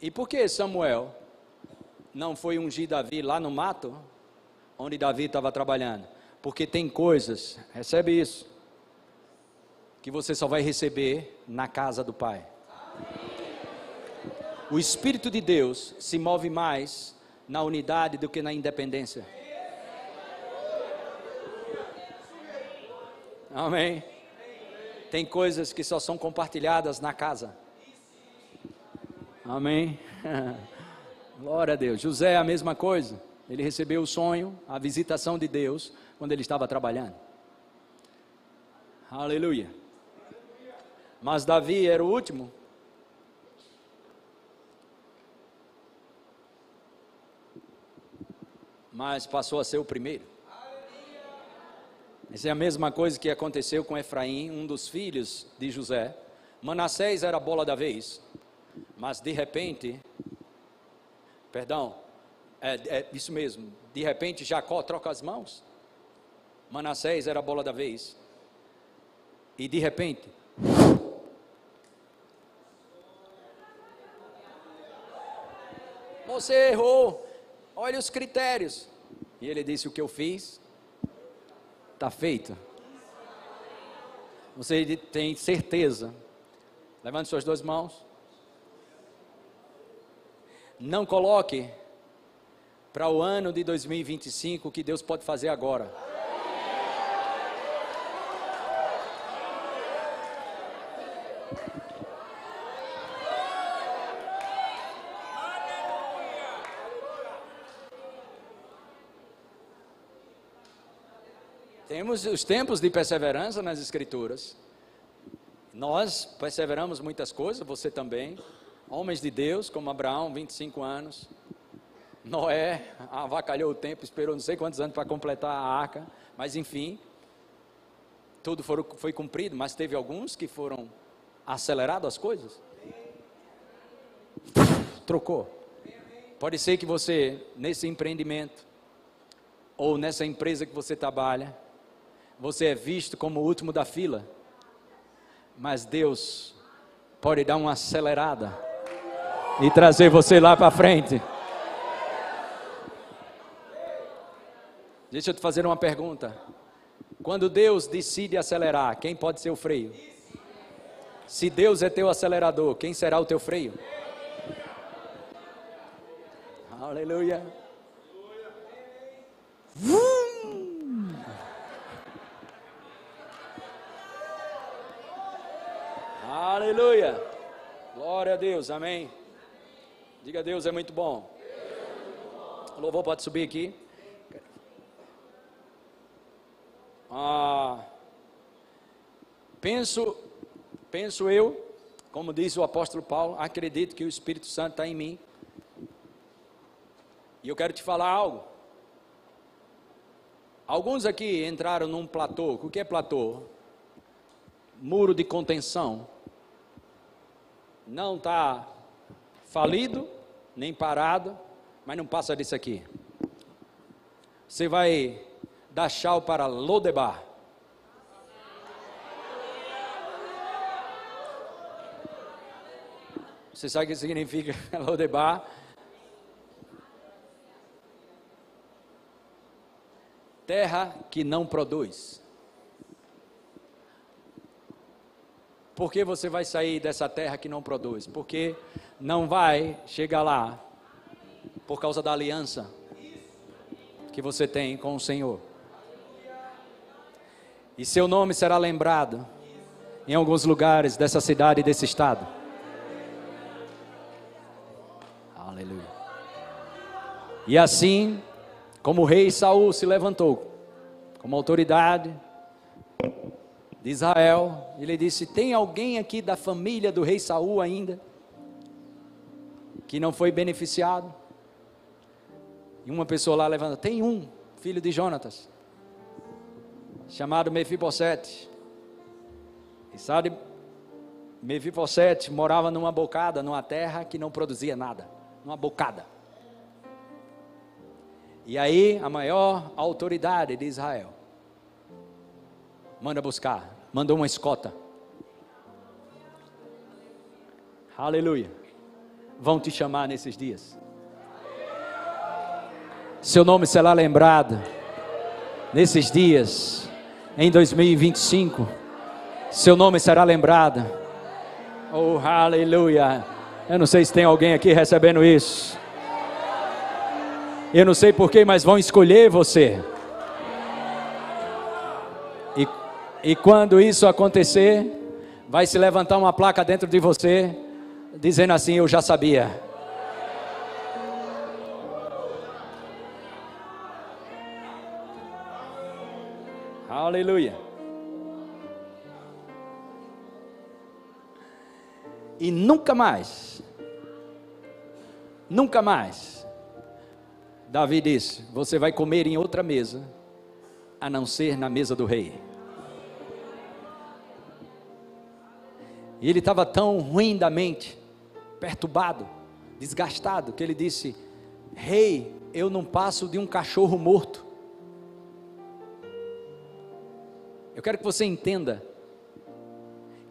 E por que Samuel não foi ungir Davi lá no mato, onde Davi estava trabalhando? Porque tem coisas, recebe isso, que você só vai receber na casa do Pai. O Espírito de Deus se move mais na unidade do que na independência. Amém? Tem coisas que só são compartilhadas na casa. Amém? Glória a Deus. José é a mesma coisa. Ele recebeu o sonho, a visitação de Deus, quando ele estava trabalhando. Aleluia. Mas Davi era o último. Mas passou a ser o primeiro. Essa é a mesma coisa que aconteceu com Efraim, um dos filhos de José. Manassés era a bola da vez, mas de repente, isso mesmo, de repente Jacó troca as mãos. Manassés era a bola da vez, e de repente, você errou, olha os critérios. E ele disse: o que eu fiz está feito. Você tem certeza? Levante suas duas mãos. Não coloque para o ano de 2025 o que Deus pode fazer agora. Temos os tempos de perseverança nas Escrituras. Nós perseveramos muitas coisas, você também. Homens de Deus, como Abraão, 25 anos. Noé, avacalhou o tempo, esperou não sei quantos anos para completar a arca. Mas enfim, tudo foi cumprido, mas teve alguns que foram aceleradas as coisas. Trocou. Pode ser que você, nesse empreendimento, ou nessa empresa que você trabalha, você é visto como o último da fila, mas Deus pode dar uma acelerada e trazer você lá para frente. Deixa eu te fazer uma pergunta. Quando Deus decide acelerar, quem pode ser o freio? Se Deus é teu acelerador, quem será o teu freio? Aleluia. Aleluia. Glória a Deus, amém. Diga: Deus é muito bom. O louvor pode subir aqui. Penso eu, como diz o apóstolo Paulo, acredito que o Espírito Santo está em mim. E eu quero te falar algo. Alguns aqui entraram num platô. O que é platô? Muro de contenção. Não está falido, nem parado, mas não passa disso aqui. Você vai dar tchau para Lodebar. Você sabe o que significa Lodebar? Terra que não produz. Por que você vai sair dessa terra que não produz? Porque não vai chegar lá por causa da aliança que você tem com o Senhor. E seu nome será lembrado em alguns lugares dessa cidade e desse estado. Aleluia. E assim, como o rei Saul se levantou como autoridade de Israel, ele disse: tem alguém aqui da família do rei Saul ainda que não foi beneficiado? E uma pessoa lá levanta: tem um filho de Jonatas chamado Mefibosete. E sabe, Mefibosete morava numa bocada, numa terra que não produzia nada, numa bocada. E aí a maior autoridade de Israel manda buscar, mandou uma escolta. Aleluia. Vão te chamar nesses dias. Seu nome será lembrado nesses dias, em 2025. Seu nome será lembrado. Oh, aleluia. Eu não sei se tem alguém aqui recebendo isso. Eu não sei porquê, mas vão escolher você. E quando isso acontecer, vai se levantar uma placa dentro de você, dizendo assim: eu já sabia. Aleluia. E nunca mais, Davi disse: você vai comer em outra mesa, a não ser na mesa do rei. E ele estava tão ruim da mente, perturbado, desgastado, que ele disse: rei, eu não passo de um cachorro morto. Eu quero que você entenda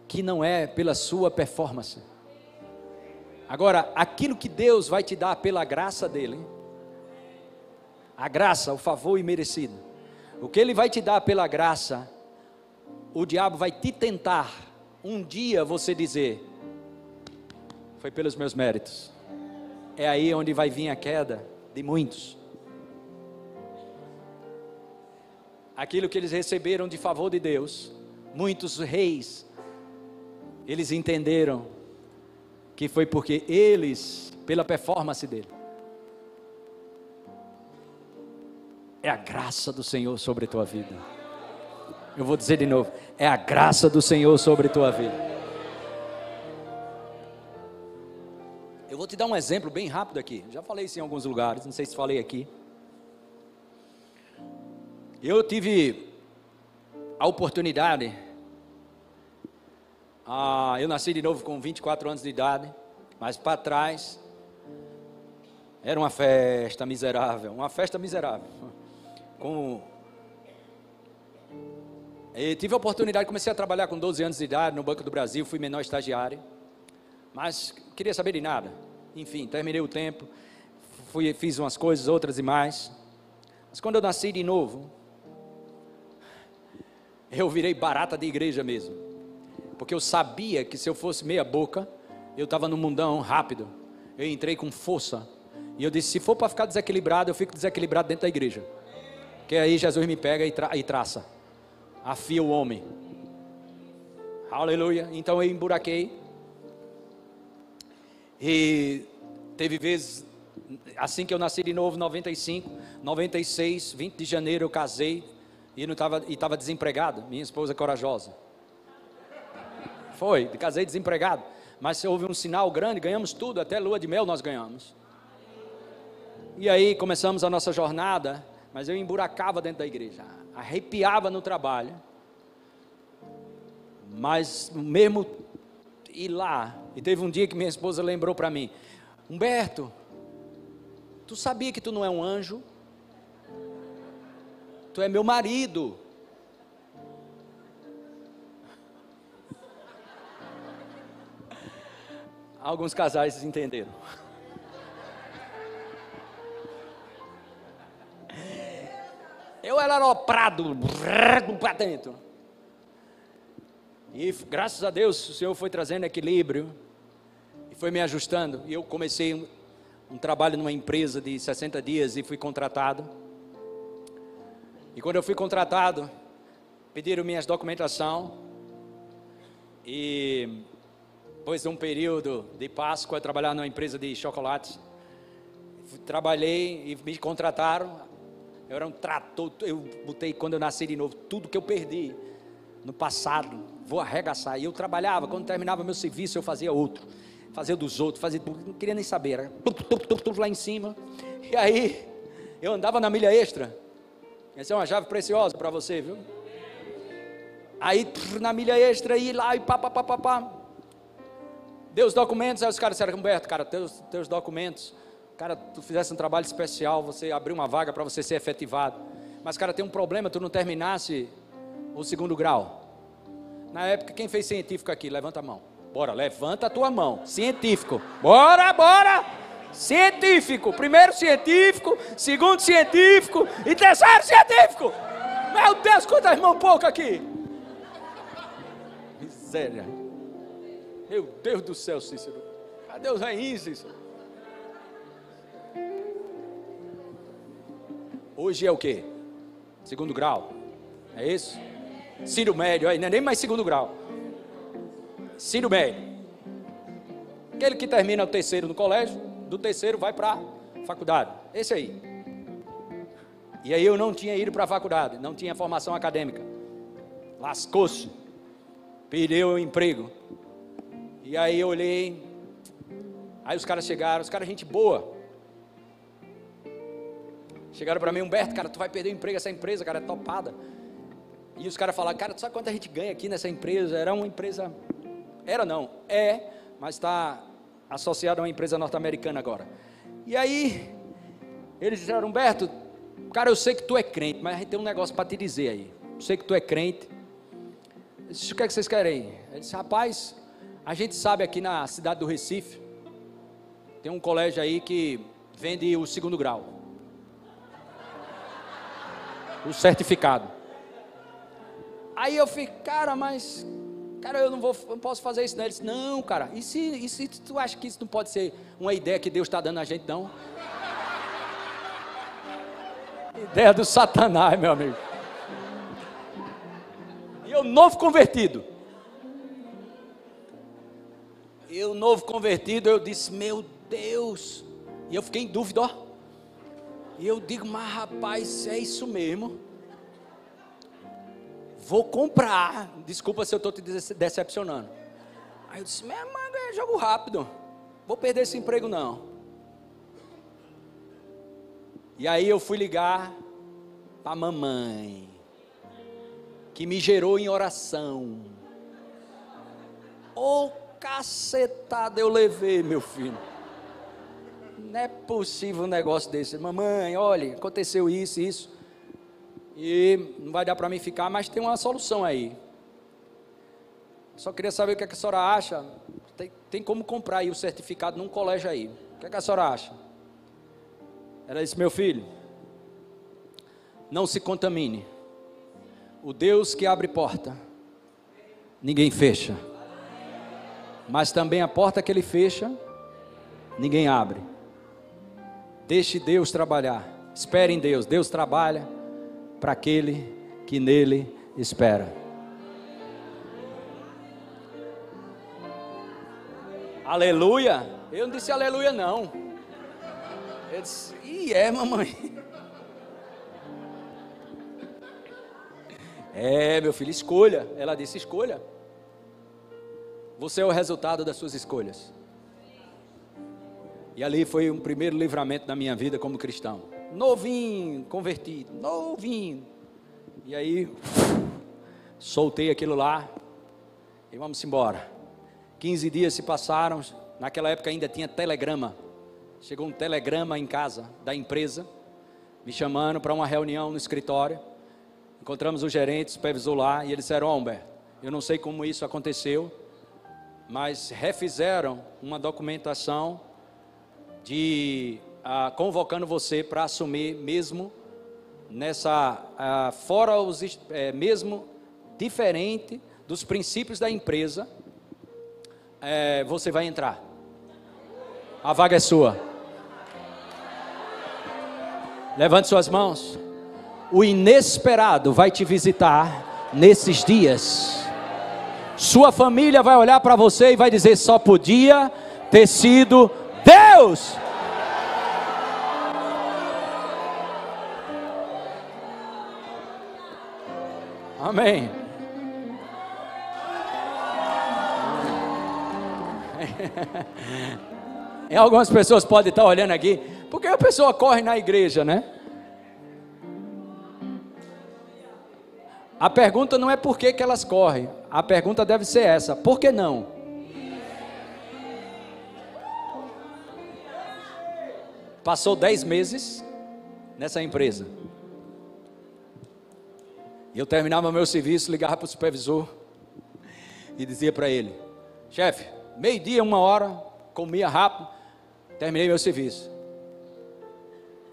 que não é pela sua performance. Agora, aquilo que Deus vai te dar pela graça dele, a graça, o favor imerecido, o que ele vai te dar pela graça, o diabo vai te tentar um dia você dizer: foi pelos meus méritos. É aí onde vai vir a queda de muitos. Aquilo que eles receberam de favor de Deus, muitos reis, eles entenderam que foi porque eles, pela performance dele. É a graça do Senhor sobre a tua vida. Eu vou dizer de novo: é a graça do Senhor sobre a tua vida. Eu vou te dar um exemplo bem rápido aqui. Já falei isso em alguns lugares, não sei se falei aqui. Eu tive a oportunidade, eu nasci de novo com 24 anos de idade, mas para trás, era uma festa miserável, Eu tive a oportunidade, comecei a trabalhar com 12 anos de idade no Banco do Brasil, fui menor estagiário, mas não queria saber de nada. Enfim, terminei o tempo, fiz umas coisas, outras e mais. Mas quando eu nasci de novo, eu virei barata de igreja mesmo, porque eu sabia que se eu fosse meia boca, eu estava no mundão rápido, eu entrei com força, e eu disse: se for para ficar desequilibrado, eu fico desequilibrado dentro da igreja, que aí Jesus me pega e traça, afia o homem. Aleluia. Então eu emburaquei, e teve vezes, assim que eu nasci de novo, 95, 96, 20 de janeiro eu casei, e estava desempregado. Minha esposa corajosa, casei desempregado, mas houve um sinal grande, ganhamos tudo, até lua de mel nós ganhamos. E aí começamos a nossa jornada, mas eu emburacava dentro da igreja, arrepiava no trabalho, mas mesmo ir lá, e teve um dia que minha esposa lembrou para mim: Humberto, tu sabia que tu não é um anjo? Tu é meu marido. Alguns casais entenderam. Eu era aloprado para dentro. E graças a Deus o Senhor foi trazendo equilíbrio e foi me ajustando. E eu comecei um trabalho numa empresa de 60 dias e fui contratado. E quando eu fui contratado, pediram minhas documentação, e depois de um período de Páscoa, eu trabalhava numa empresa de chocolates, trabalhei e me contrataram. Eu era um trator, eu botei, quando eu nasci de novo, tudo que eu perdi no passado, vou arregaçar. E eu trabalhava, quando terminava meu serviço, eu fazia outro, fazia dos outros, não queria nem saber, era lá em cima. E aí, eu andava na milha extra. Essa é uma chave preciosa para você, viu? Aí na milha extra, ir lá e pá. Deu os documentos, aí os caras disseram: Humberto, cara, teus documentos, cara, tu fizesse um trabalho especial, você abriu uma vaga para você ser efetivado, mas, cara, tem um problema, tu não terminasse o 2º grau. Na época, quem fez científico aqui? Levanta a mão. Bora, levanta a tua mão. Científico. Bora, bora. Científico. Primeiro científico, segundo científico e terceiro científico. Meu Deus, quantas mãos poucas aqui. Miséria. Meu Deus do céu, Cícero. Cadê os rainhos, Cícero? Hoje é o quê? 2º grau. É isso? Ensino médio, aí não é nem mais 2º grau. Ensino médio. Aquele que termina o 3º no colégio, do 3º vai para a faculdade. Esse aí. E aí eu não tinha ido para a faculdade, não tinha formação acadêmica. Lascou-se. Perdeu o emprego. E aí eu olhei. Aí os caras chegaram, os caras gente boa. Chegaram para mim, Humberto, cara, tu vai perder o emprego, essa empresa, cara, é topada. E os caras falaram, cara, tu sabe quanto a gente ganha aqui nessa empresa? Era uma empresa, mas está associada a uma empresa norte-americana agora. E aí, eles disseram, Humberto, cara, eu sei que tu é crente, mas a gente tem um negócio para te dizer aí. Eu sei que tu é crente. Eu disse, o que é que vocês querem? Ele disse, rapaz, a gente sabe aqui na cidade do Recife, tem um colégio aí que vende o 2º grau. O certificado. Aí eu fiquei, cara, eu não posso fazer isso, né? Ele disse, não, cara, e se tu acha que isso não pode ser uma ideia que Deus está dando a gente, não? Ideia do Satanás, meu amigo. E eu novo convertido, eu disse, meu Deus, e eu fiquei em dúvida, ó. E eu digo, mas rapaz, é isso mesmo. Vou comprar. Desculpa se eu estou te decepcionando. Aí eu disse, mas é jogo rápido. Vou perder esse emprego não. E aí eu fui ligar para a mamãe, que me gerou em oração. Ô cacetada eu levei, meu filho. Não é possível um negócio desse. Mamãe, olha, aconteceu isso. E não vai dar para mim ficar, mas tem uma solução aí. Só queria saber o que a senhora acha. Tem como comprar aí o certificado num colégio aí. O que a senhora acha? Ela disse, meu filho, não se contamine. O Deus que abre porta, ninguém fecha. Mas também a porta que Ele fecha, ninguém abre. Deixe Deus trabalhar. Espere em Deus. Deus trabalha para aquele que nele espera. Aleluia. Eu não disse aleluia não. Eu disse, mamãe. Meu filho, escolha. Ela disse, escolha. Você é o resultado das suas escolhas. E ali foi um primeiro livramento da minha vida como cristão. Novinho, convertido, novinho. E aí, soltei aquilo lá e vamos embora. 15 dias se passaram, naquela época ainda tinha telegrama. Chegou um telegrama em casa da empresa, me chamando para uma reunião no escritório. Encontramos o gerente, o supervisor lá, e eles disseram, Humberto, eu não sei como isso aconteceu, mas refizeram uma documentação convocando você para assumir mesmo nessa, mesmo diferente dos princípios da empresa, você vai entrar. A vaga é sua. Levante suas mãos. O inesperado vai te visitar nesses dias. Sua família vai olhar para você e vai dizer, só podia ter sido Deus. Amém. E algumas pessoas podem estar olhando aqui, porque a pessoa corre na igreja, né? A pergunta não é por que elas correm, a pergunta deve ser essa, por que não? Passou 10 meses nessa empresa. E eu terminava meu serviço, ligava para o supervisor e dizia para ele: chefe, meio-dia, 1h, comia rápido, terminei meu serviço.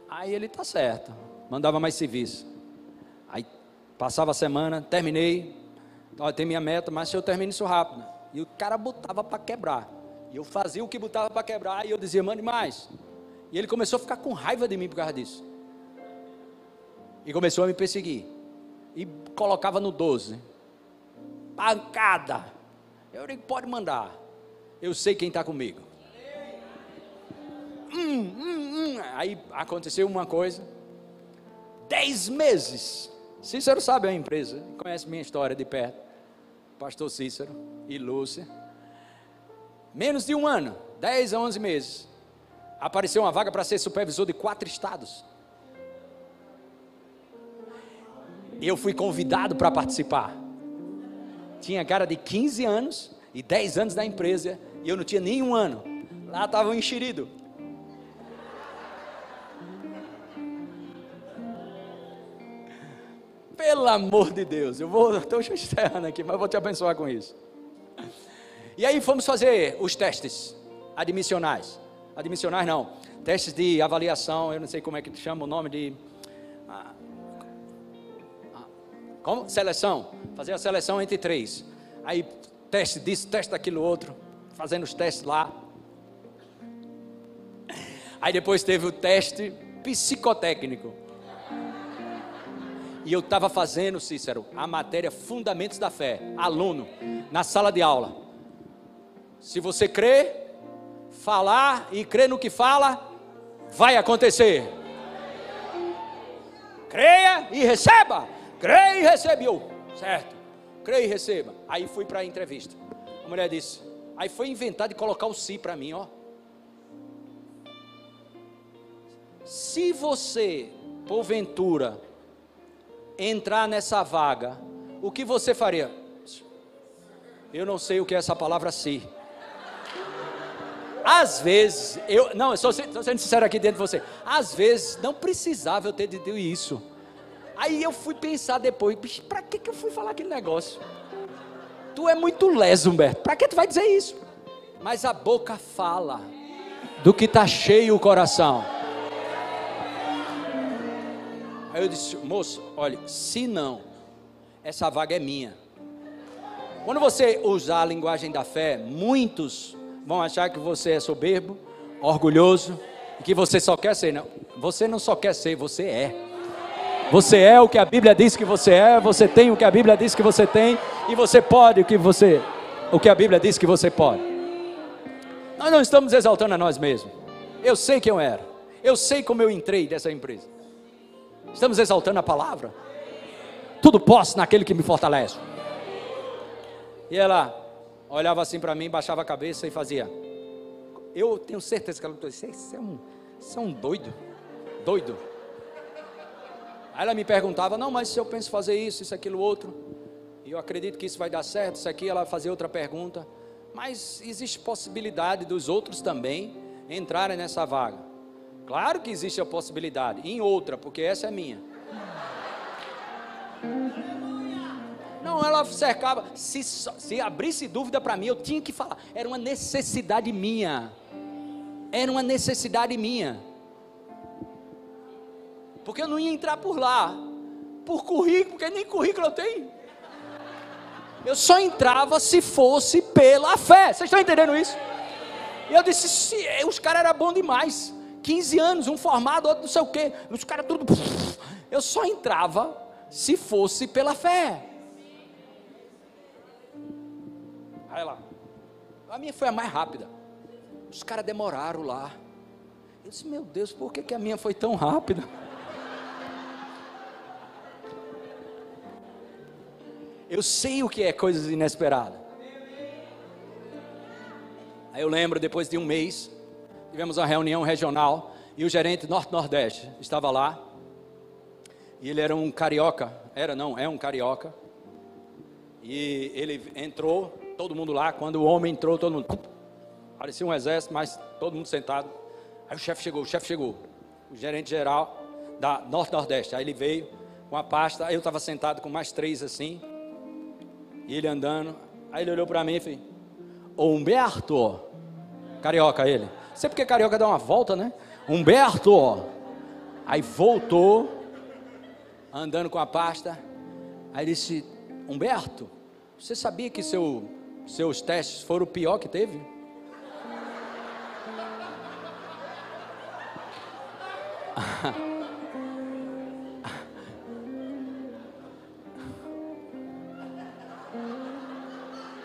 Aí ele: tá certo, mandava mais serviço. Aí passava a semana, terminei, tem minha meta, mas se eu termino isso rápido. E o cara botava para quebrar, e eu fazia o que botava para quebrar, e eu dizia: mande mais. E ele começou a ficar com raiva de mim por causa disso, e começou a me perseguir, e colocava no 12, pancada. Eu digo: pode mandar, eu sei quem está comigo. Aí aconteceu uma coisa, 10 meses, Cícero sabe a empresa, conhece minha história de perto, pastor Cícero e Lúcia. Menos de um ano, 10 a 11 meses, apareceu uma vaga para ser supervisor de 4 estados. Eu fui convidado para participar. Tinha cara de 15 anos e 10 anos na empresa, e eu não tinha nem um ano. Lá estava um enxerido. Pelo amor de Deus, estou encerrando aqui, mas vou te abençoar com isso. E aí fomos fazer os testes admissionais. Admissionais não, testes de avaliação, eu não sei como é que chama o nome de... Como? Seleção. Fazer a seleção entre 3. Aí teste disso, teste daquilo outro, fazendo os testes lá. Aí depois teve o teste psicotécnico. E eu estava fazendo, Cícero, a matéria Fundamentos da Fé, aluno, na sala de aula. Se você crê, falar e crer no que fala, vai acontecer. Creia e receba. Creia e receba. E eu, certo, creia e receba. Aí fui para a entrevista. A mulher disse, aí foi inventar de colocar o si para mim, ó. Se você, porventura, entrar nessa vaga, o que você faria? Eu não sei o que é essa palavra si. Às vezes, eu estou sendo sincero aqui dentro de você, às vezes não precisava eu ter dito isso. Aí eu fui pensar depois, para que eu fui falar aquele negócio? Tu é muito leso, Humberto, para que tu vai dizer isso? Mas a boca fala do que está cheio o coração. Aí eu disse, moço, olha, se não, essa vaga é minha. Quando você usar a linguagem da fé, muitos vão achar que você é soberbo, orgulhoso, e que você só quer ser. Não, você não só quer ser, você é. Você é o que a Bíblia diz que você é, você tem o que a Bíblia diz que você tem, e você pode o que a Bíblia diz que você pode. Nós não estamos exaltando a nós mesmos. Eu sei quem eu era, eu sei como eu entrei dessa empresa. Estamos exaltando a palavra. Tudo posso naquele que me fortalece. E ela olhava assim para mim, baixava a cabeça e fazia. Eu tenho certeza que ela disse, você é um doido. Doido. Aí ela me perguntava, não, mas se eu penso fazer isso, aquilo, outro, e eu acredito que isso vai dar certo, isso aqui, ela fazia outra pergunta, mas existe possibilidade dos outros também entrarem nessa vaga. Claro que existe a possibilidade, em outra, porque essa é minha. Não, ela cercava, se abrisse dúvida para mim, eu tinha que falar, era uma necessidade minha. Era uma necessidade minha. Porque eu não ia entrar por lá, por currículo, porque nem currículo eu tenho. Eu só entrava se fosse pela fé. Vocês estão entendendo isso? E eu disse, os caras eram bons demais. 15 anos, um formado, outro não sei o quê. Os caras tudo... Eu só entrava se fosse pela fé. Aí lá. A minha foi a mais rápida. Os caras demoraram lá. Eu disse, meu Deus, por que a minha foi tão rápida? Eu sei o que é coisas inesperadas. Aí eu lembro, depois de um mês, tivemos uma reunião regional, e o gerente Norte-Nordeste estava lá, e ele era um carioca, é um carioca, e ele entrou, todo mundo lá, quando o homem entrou, todo mundo, parecia um exército, mas todo mundo sentado. Aí o chefe chegou, o gerente geral da Norte-Nordeste. Aí ele veio com a pasta, aí eu estava sentado com mais 3 assim, e ele andando. Aí ele olhou para mim e fez: Ô Humberto, carioca ele, sei porque carioca dá uma volta, né? Humberto, aí voltou, andando com a pasta. Aí disse: Humberto, você sabia que seus testes foram o pior que teve?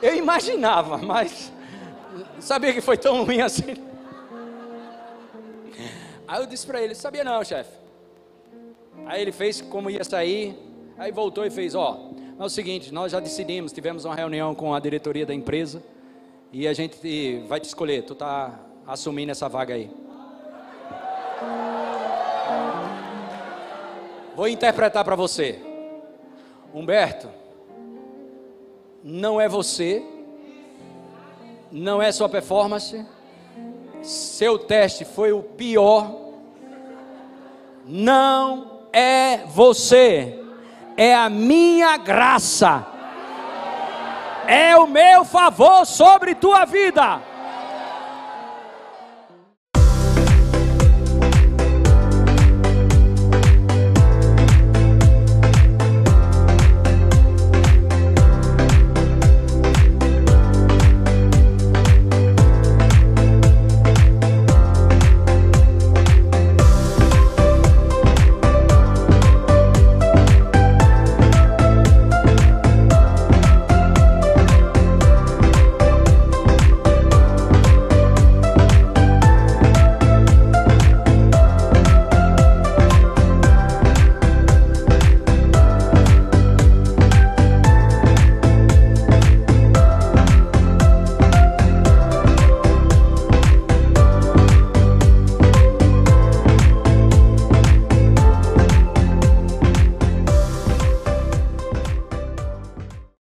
Eu imaginava, mas sabia que foi tão ruim assim. Aí eu disse para ele: sabia não, chefe. Aí ele fez como ia sair, aí voltou e fez: ó, é o seguinte, nós já decidimos, tivemos uma reunião com a diretoria da empresa e a gente vai te escolher, tu tá assumindo essa vaga aí. Vou interpretar para você. Humberto, não é você, não é sua performance, seu teste foi o pior, não é você, é a minha graça, é o meu favor sobre tua vida.